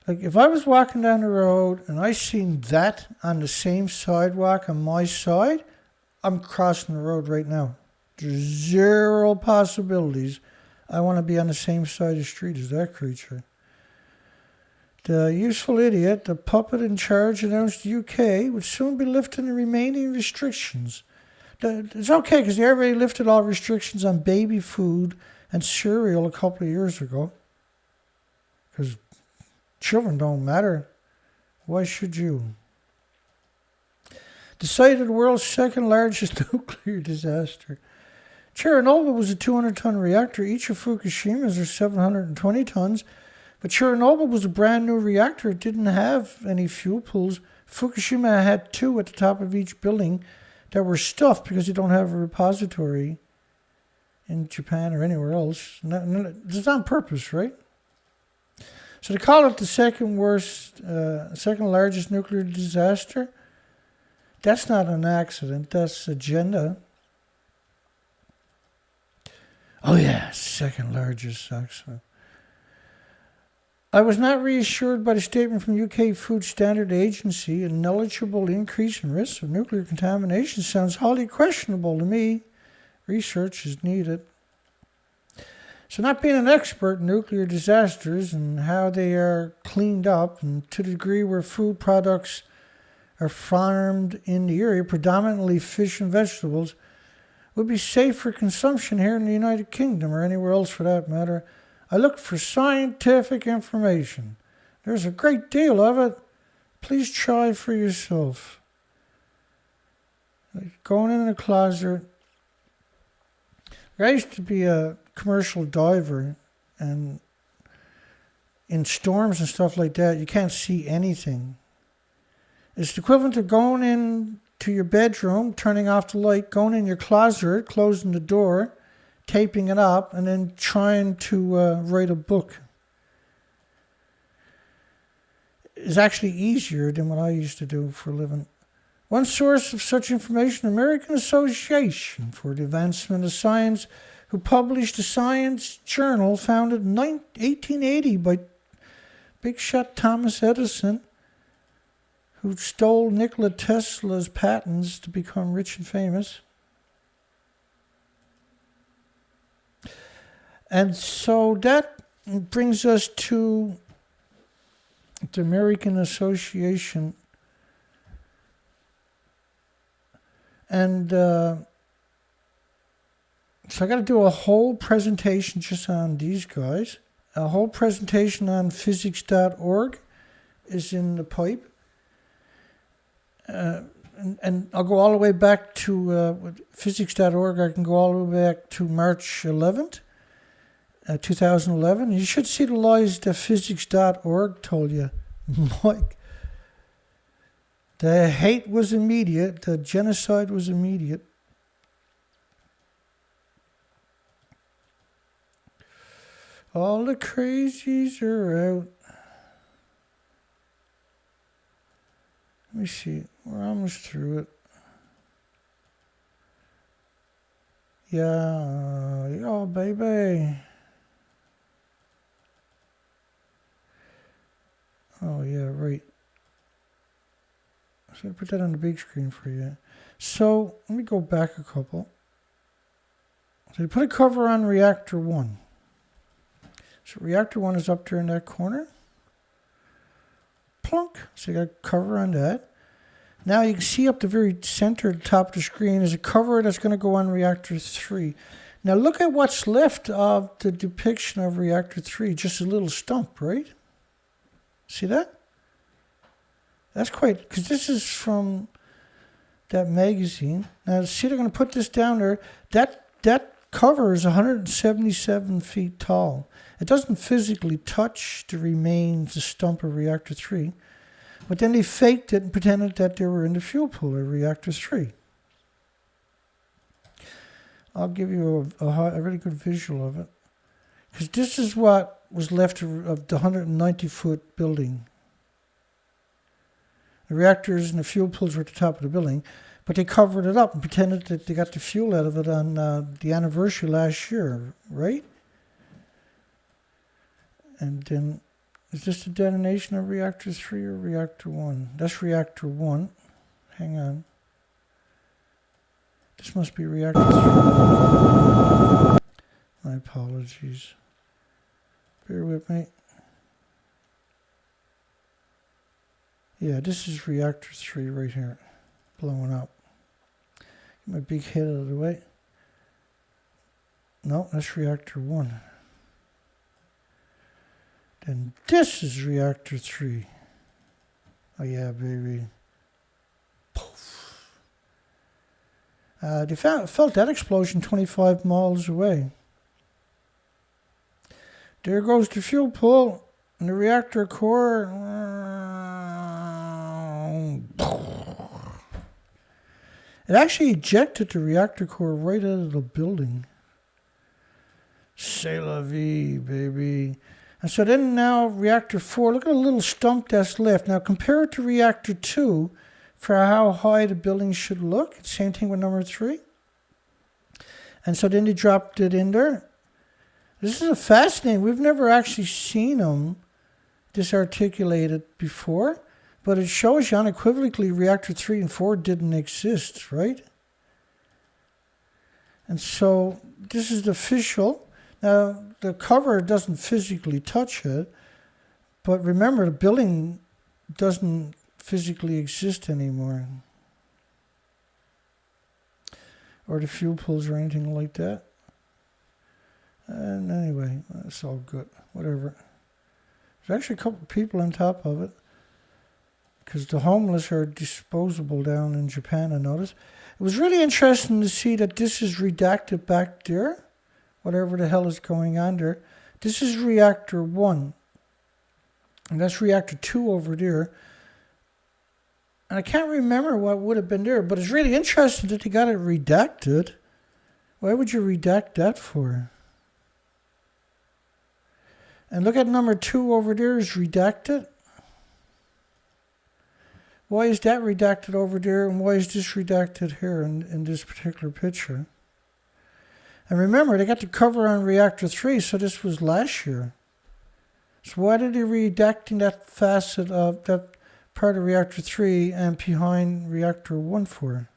Like, if I was walking down the road and I seen that on the same sidewalk on my side, I'm crossing the road right now. There's zero possibilities I want to be on the same side of the street as that creature. The useful idiot, the puppet in charge, announced the UK would soon be lifting the remaining restrictions. It's okay because they already lifted all restrictions on baby food and cereal a couple of years ago. Because children don't matter. Why should you? the site of the world's second largest nuclear disaster. Chernobyl was a 200-ton reactor. Each of Fukushima's are 720 tons. But Chernobyl was a brand new reactor. It didn't have any fuel pools. Fukushima had 2 at the top of each building that were stuffed because you don't have a repository in Japan or anywhere else. It's on purpose, right? So they call it the second largest nuclear disaster. That's not an accident. That's agenda. Oh yeah, second largest accident. I was not reassured by the statement from UK Food Standard Agency. A negligible increase in risk of nuclear contamination sounds highly questionable to me. Research is needed. So not being an expert in nuclear disasters and how they are cleaned up, and to the degree where food products are farmed in the area, predominantly fish and vegetables, would be safe for consumption here in the United Kingdom or anywhere else for that matter, I looked for scientific information. There's a great deal of it. Please try for yourself. Going in a closet. I used to be a commercial diver, and in storms and stuff like that, you can't see anything. It's the equivalent of going in to your bedroom, turning off the light, going in your closet, closing the door, taping it up, and then trying to write a book. It's actually easier than what I used to do for a living. One source of such information, American Association for the Advancement of Science, who published a science journal founded in 1880 by big shot Thomas Edison, who stole Nikola Tesla's patents to become rich and famous. And so that brings us to the American Association. And so I got to do a whole presentation just on these guys. A whole presentation on physics.org is in the pipe. And I'll go all the way back to physics.org. I can go all the way back to March 11th, 2011. You should see the lies that physics.org told you. Mike, the hate was immediate. The genocide was immediate. All the crazies are out. Let me see. We're almost through it. Yeah, baby. Oh, yeah, right. I was going to put that on the big screen for you. So, let me go back a couple. So, you put a cover on Reactor 1. So, Reactor 1 is up there in that corner. Plunk. So, you got a cover on that. Now, you can see up the very center at the top of the screen is a cover that's going to go on Reactor 3. Now, look at what's left of the depiction of Reactor 3. Just a little stump, right? See that? That's quite, because this is from that magazine. Now, see, they're going to put this down there. That cover is 177 feet tall. It doesn't physically touch the remains, the stump of Reactor 3. But then they faked it and pretended that they were in the fuel pool of Reactor 3. I'll give you a really good visual of it. Because this is what was left of the 190-foot building. The reactors and the fuel pools were at the top of the building, but they covered it up and pretended that they got the fuel out of it on the anniversary last year, right? And then, is this the detonation of Reactor 3 or Reactor 1? That's Reactor 1. Hang on. This must be Reactor 3. My apologies. Bear with me. Yeah, this is Reactor 3 right here. Blowing up. Get my big head out of the way. No, that's Reactor 1. Then this is Reactor 3. Oh yeah, baby. Poof. They felt that explosion 25 miles away. There goes the fuel pool and the reactor core. It actually ejected the reactor core right out of the building. C'est la vie, baby. And so then now reactor 4, look at the little stump that's left. Now compare it to reactor 2 for how high the building should look. Same thing with number 3. And so then they dropped it in there. This is a fascinating. We've never actually seen them this articulated before, but it shows you unequivocally reactor 3 and 4 didn't exist, right? And so this is the official. Now, the cover doesn't physically touch it, but remember, the building doesn't physically exist anymore. Or the fuel pools or anything like that. And anyway, that's all good. Whatever. There's actually a couple of people on top of it. Because the homeless are disposable down in Japan, I noticed. It was really interesting to see that this is redacted back there. Whatever the hell is going on there. This is reactor 1. And that's reactor 2 over there. And I can't remember what would have been there, but it's really interesting that they got it redacted. Why would you redact that for? And look at number 2 over there is redacted. Why is that redacted over there, and why is this redacted here in this particular picture? And remember, they got the cover on reactor 3, so this was last year. So why did they redacting that facet of that part of reactor 3 and behind reactor 1 for?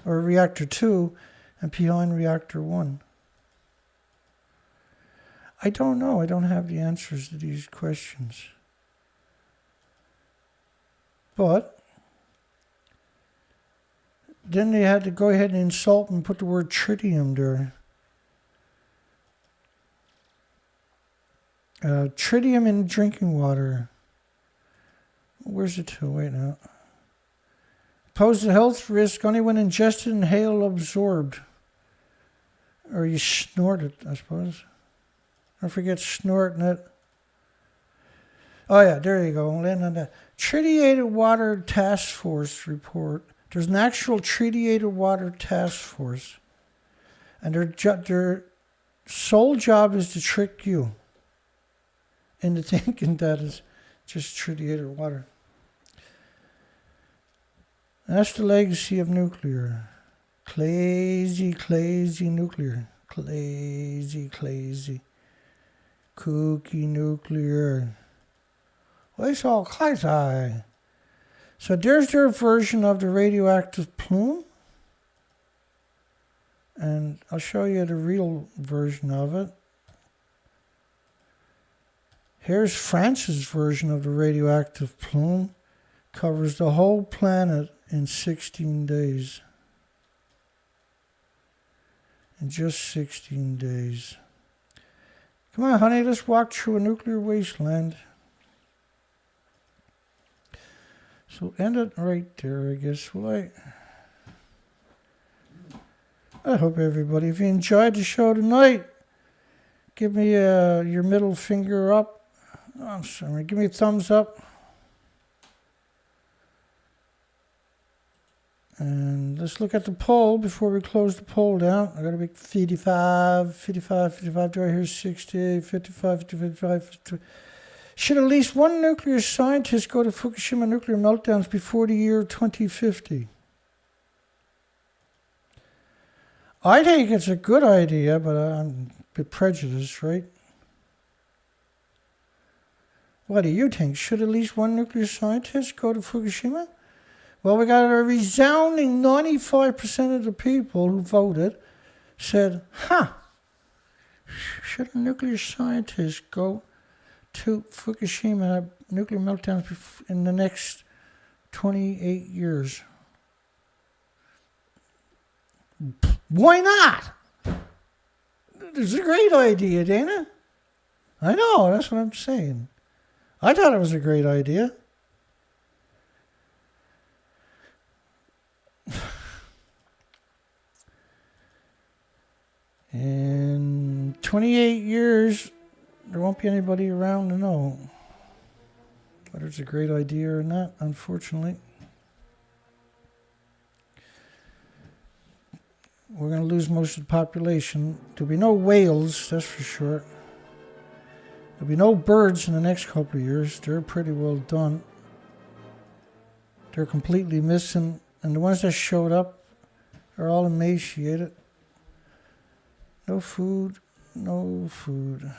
Or reactor 2 and behind reactor 1? I don't know. I don't have the answers to these questions. But then they had to go ahead and insult and put the word tritium there. Tritium in drinking water. Where's it to? Wait now. Poses a health risk only when ingested, inhaled, absorbed. Or you snort it, I suppose. Don't forget snorting it. Oh yeah, there you go. Land on that. Tritiated Water Task Force report. There's an actual Tritiated Water Task Force. And their sole job is to trick you into thinking that it's just tritiated water. And that's the legacy of nuclear. Clazy nuclear. Clazy. Kooky nuclear. Well, it's all crazy. So there's their version of the radioactive plume. And I'll show you the real version of it. Here's France's version of the radioactive plume. Covers the whole planet in 16 days. In just 16 days. Come on, honey, let's walk through a nuclear wasteland. So end it right there, I guess. Will I hope everybody, if you enjoyed the show tonight, give me your middle finger up. Oh, I'm sorry, give me a thumbs up. And let's look at the poll before we close the poll down. I got to make 55, do I hear 60, 55, 55. Should at least one nuclear scientist go to Fukushima nuclear meltdowns before the year 2050? I think it's a good idea, but I'm a bit prejudiced, right? What do you think? Should at least one nuclear scientist go to Fukushima? Well, we got a resounding 95% of the people who voted said, should a nuclear scientist go to Fukushima nuclear meltdowns in the next 28 years? Why not? It's a great idea, Dana. I know, that's what I'm saying. I thought it was a great idea. 28 years, there won't be anybody around to know whether it's a great idea or not, unfortunately. We're going to lose most of the population. There'll be no whales, that's for sure. There'll be no birds in the next couple of years. They're pretty well done. They're completely missing. And the ones that showed up are all emaciated. No food, no food.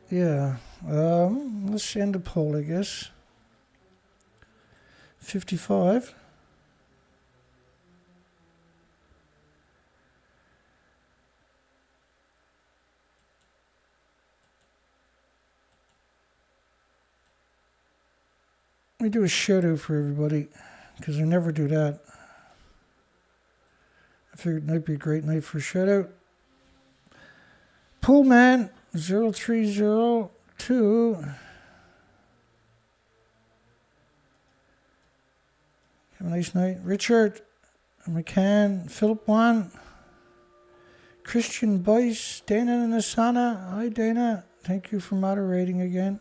Yeah, let's end the poll, I guess. 55. Let me do a shout out for everybody, because I never do that. I figured it might be a great night for a shout out. Poolman 0302. Have a nice night. Richard McCann, Philip 1, Christian Boyce, Dana Nasana. Hi Dana. Thank you for moderating again.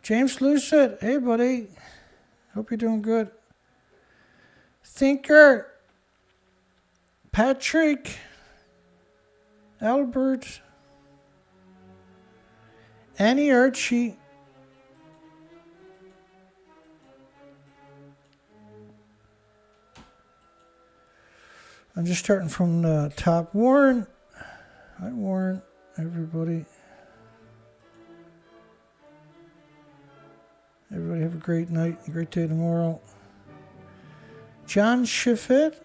James Lucid. Hey buddy. Hope you're doing good. Thinker. Patrick. Albert. Annie Archie. I'm just starting from the top. Warren. Hi Warren. Everybody. Everybody have a great night, a great day tomorrow. John Schiffett.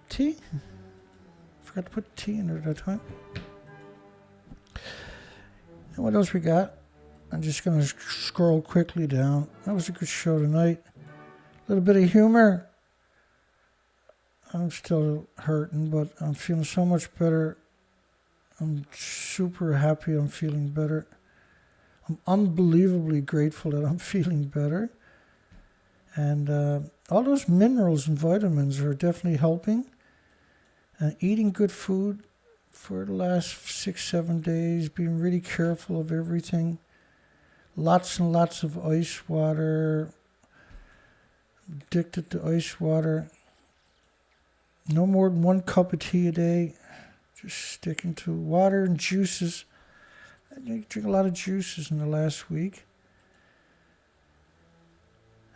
T? Forgot to put T in there that time. And what else we got? I'm just going to scroll quickly down. That was a good show tonight. A little bit of humor. I'm still hurting, but I'm feeling so much better. I'm super happy I'm feeling better. I'm unbelievably grateful that I'm feeling better. And all those minerals and vitamins are definitely helping. And eating good food for the last 6-7 days, being really careful of everything. Lots and lots of ice water. Addicted to ice water. No more than 1 cup of tea a day. Just sticking to water and juices. I drink a lot of juices in the last week.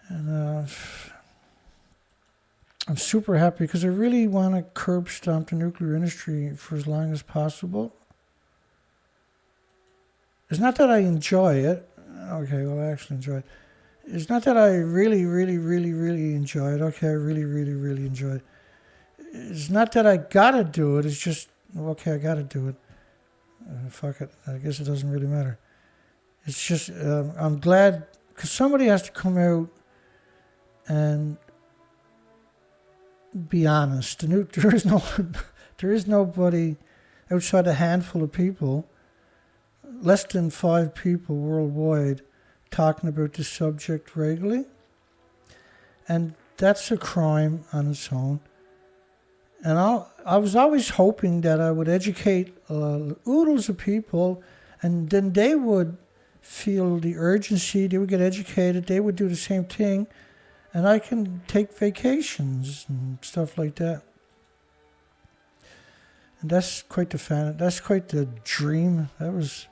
And I'm super happy because I really want to curb stomp the nuclear industry for as long as possible. It's not that I enjoy it. Okay, well, I actually enjoy it. It's not that I really, really, really, really enjoy it. Okay, I really, really, really enjoy it. It's not that I gotta do it. It's just, okay, I gotta do it. Fuck it. I guess it doesn't really matter. It's just, I'm glad, because somebody has to come out and be honest. There is nobody outside a handful of people, less than 5 people worldwide, talking about this subject regularly. And that's a crime on its own. And I was always hoping that I would educate oodles of people, and then they would feel the urgency, they would get educated, they would do the same thing, and I can take vacations and stuff like that. And that's quite the dream. That was...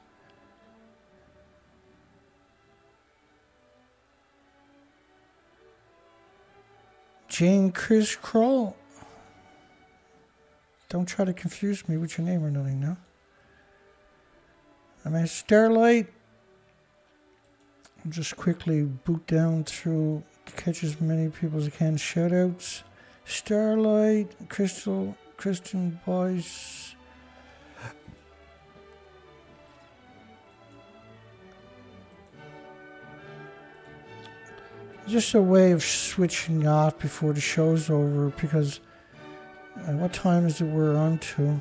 Jane Chris Kroll. Don't try to confuse me with your name or nothing now. I'm at Starlight. I'll just quickly boot down through, catch as many people as I can. Shoutouts. Starlight, Christian Boyce. Just a way of switching off before the show's over, because what time is it we're on to?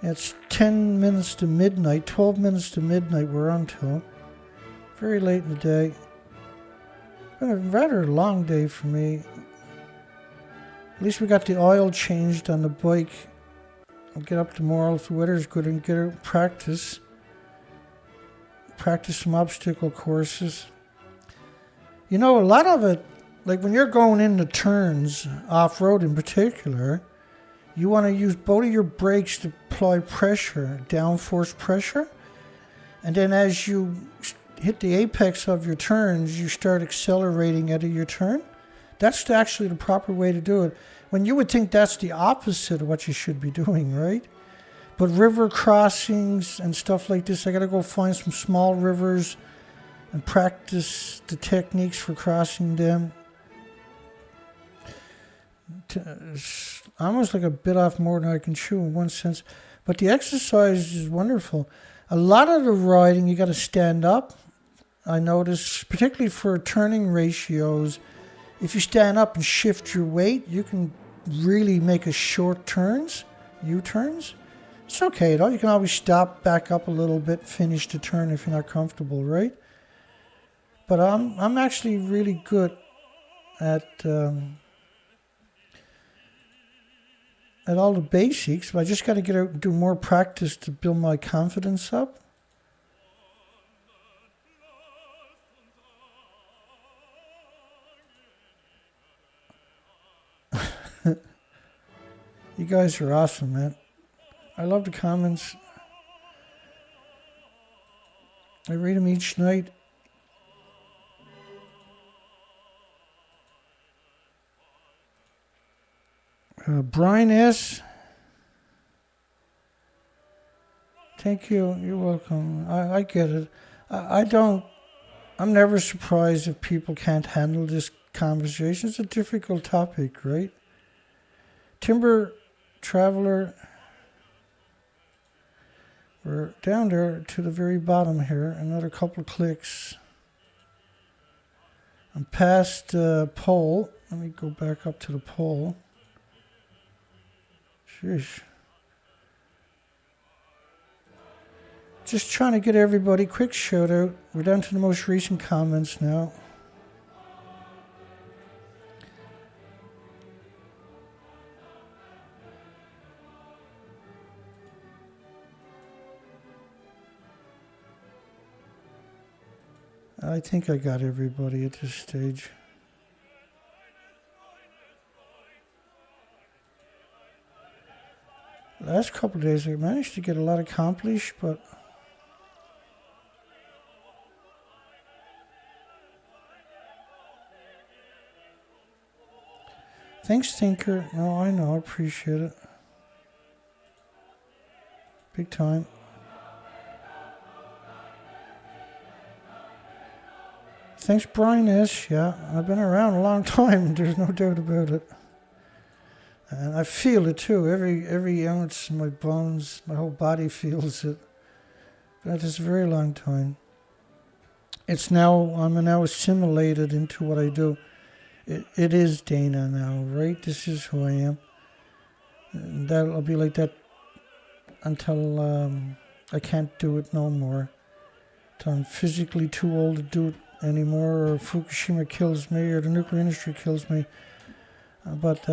It's 10 minutes to midnight, 12 minutes to midnight we're on till. Very late in the day. Been a rather long day for me. At least we got the oil changed on the bike. I'll get up tomorrow if the weather's good and get out practice. Practice some obstacle courses. You know, a lot of it, like when you're going into turns, off-road in particular, you want to use both of your brakes to apply pressure, downforce pressure. And then as you hit the apex of your turns, you start accelerating out of your turn. That's actually the proper way to do it. When you would think that's the opposite of what you should be doing, right? But river crossings and stuff like this, I got to go find some small rivers and practice the techniques for crossing them. It's almost like a bit off more than I can chew in one sense. But the exercise is wonderful. A lot of the riding, you got to stand up. I notice, particularly for turning ratios, if you stand up and shift your weight, you can really make a short turns, U-turns. It's okay though. You can always stop, back up a little bit, finish the turn if you're not comfortable, right? But I'm actually really good at all the basics. But I just got to get out and do more practice to build my confidence up. You guys are awesome, man. I love the comments. I read them each night. Brian S. Thank you. You're welcome. I get it. I'm never surprised if people can't handle this conversation. It's a difficult topic, right? Timber Traveler. We're down there to the very bottom here. Another couple of clicks. I'm past the pole. Let me go back up to the pole. Sheesh. Just trying to get everybody, quick shout out. We're down to the most recent comments now. I think I got everybody at this stage. Last couple of days I managed to get a lot accomplished, but thanks, Tinker. No, I know, I appreciate it. Big time. Thanks, Brian S. Yeah, I've been around a long time. There's no doubt about it. And I feel it too. Every ounce in my bones, my whole body feels it. That is a very long time. I'm now assimilated into what I do. It is Dana now, right? This is who I am. And that'll be like that until I can't do it no more. Until I'm physically too old to do it anymore, or Fukushima kills me, or the nuclear industry kills me. But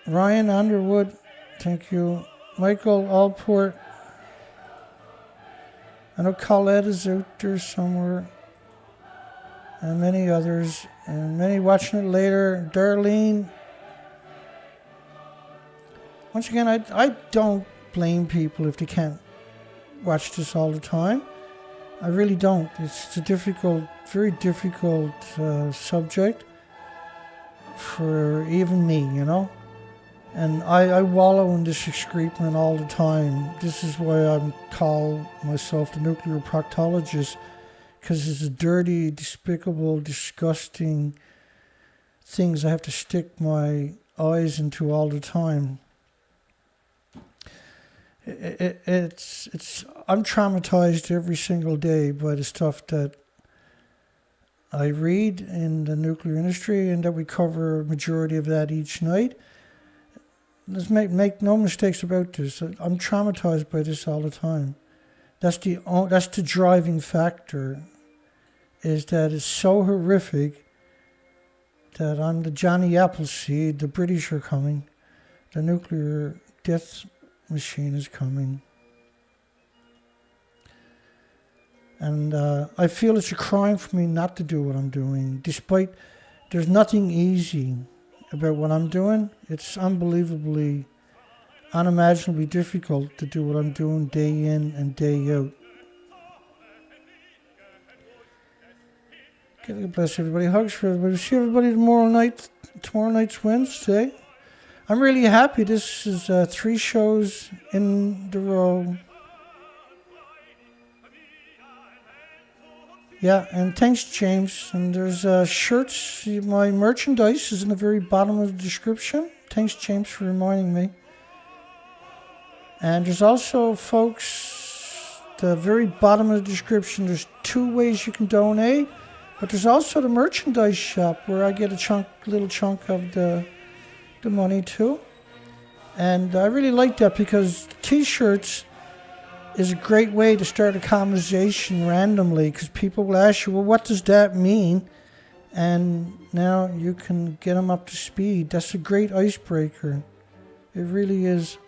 Ryan Underwood, thank you. Michael Allport. I know Colette is out there somewhere. And many others. And many watching it later. Darlene. Once again, I don't blame people if they can't watch this all the time. I really don't. It's a difficult, very difficult subject for even me, you know. And I wallow in this excrement all the time. This is why I call myself the nuclear proctologist, because it's a dirty, despicable, disgusting things I have to stick my eyes into all the time. I'm traumatized every single day by the stuff that I read in the nuclear industry, and that we cover a majority of that each night. let's make no mistakes about this. I'm traumatized by this all the time. That's the driving factor, is that it's so horrific that on the Johnny Appleseed, the British are coming. The nuclear death machine is coming. And I feel it's a crime for me not to do what I'm doing, despite there's nothing easy about what I'm doing. It's unbelievably, unimaginably difficult to do what I'm doing day in and day out. God bless everybody. Hugs for everybody. See everybody tomorrow night. Tomorrow night's Wednesday. I'm really happy. This is 3 shows in the row. Yeah, and thanks, James. And there's shirts. My merchandise is in the very bottom of the description. Thanks, James, for reminding me. And there's also, folks, the very bottom of the description, there's 2 ways you can donate. But there's also the merchandise shop where I get a little chunk of the money too. And I really like that because T-shirts is a great way to start a conversation randomly, because people will ask you, well, what does that mean? And now you can get them up to speed. That's a great icebreaker. It really is.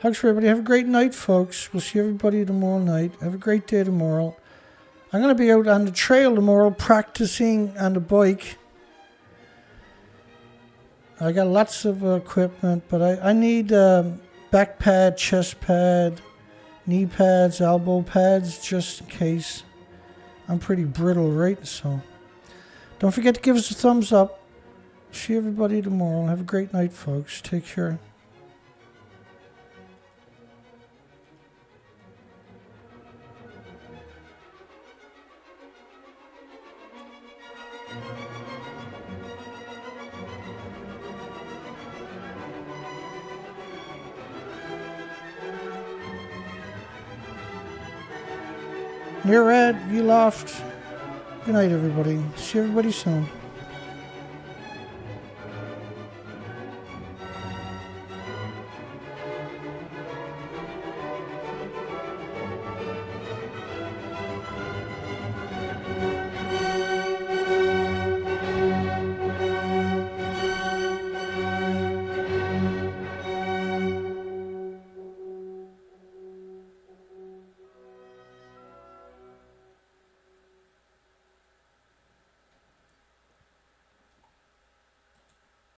Hugs for everybody. Have a great night, folks. We'll see everybody tomorrow night. Have a great day tomorrow. I'm going to be out on the trail tomorrow practicing on the bike. I got lots of equipment, but I need back pad, chest pad, knee pads, elbow pads, just in case. I'm pretty brittle, right? So don't forget to give us a thumbs up. See everybody tomorrow. Have a great night, folks. Take care. Near Ed, you loft. Good night, everybody. See everybody soon.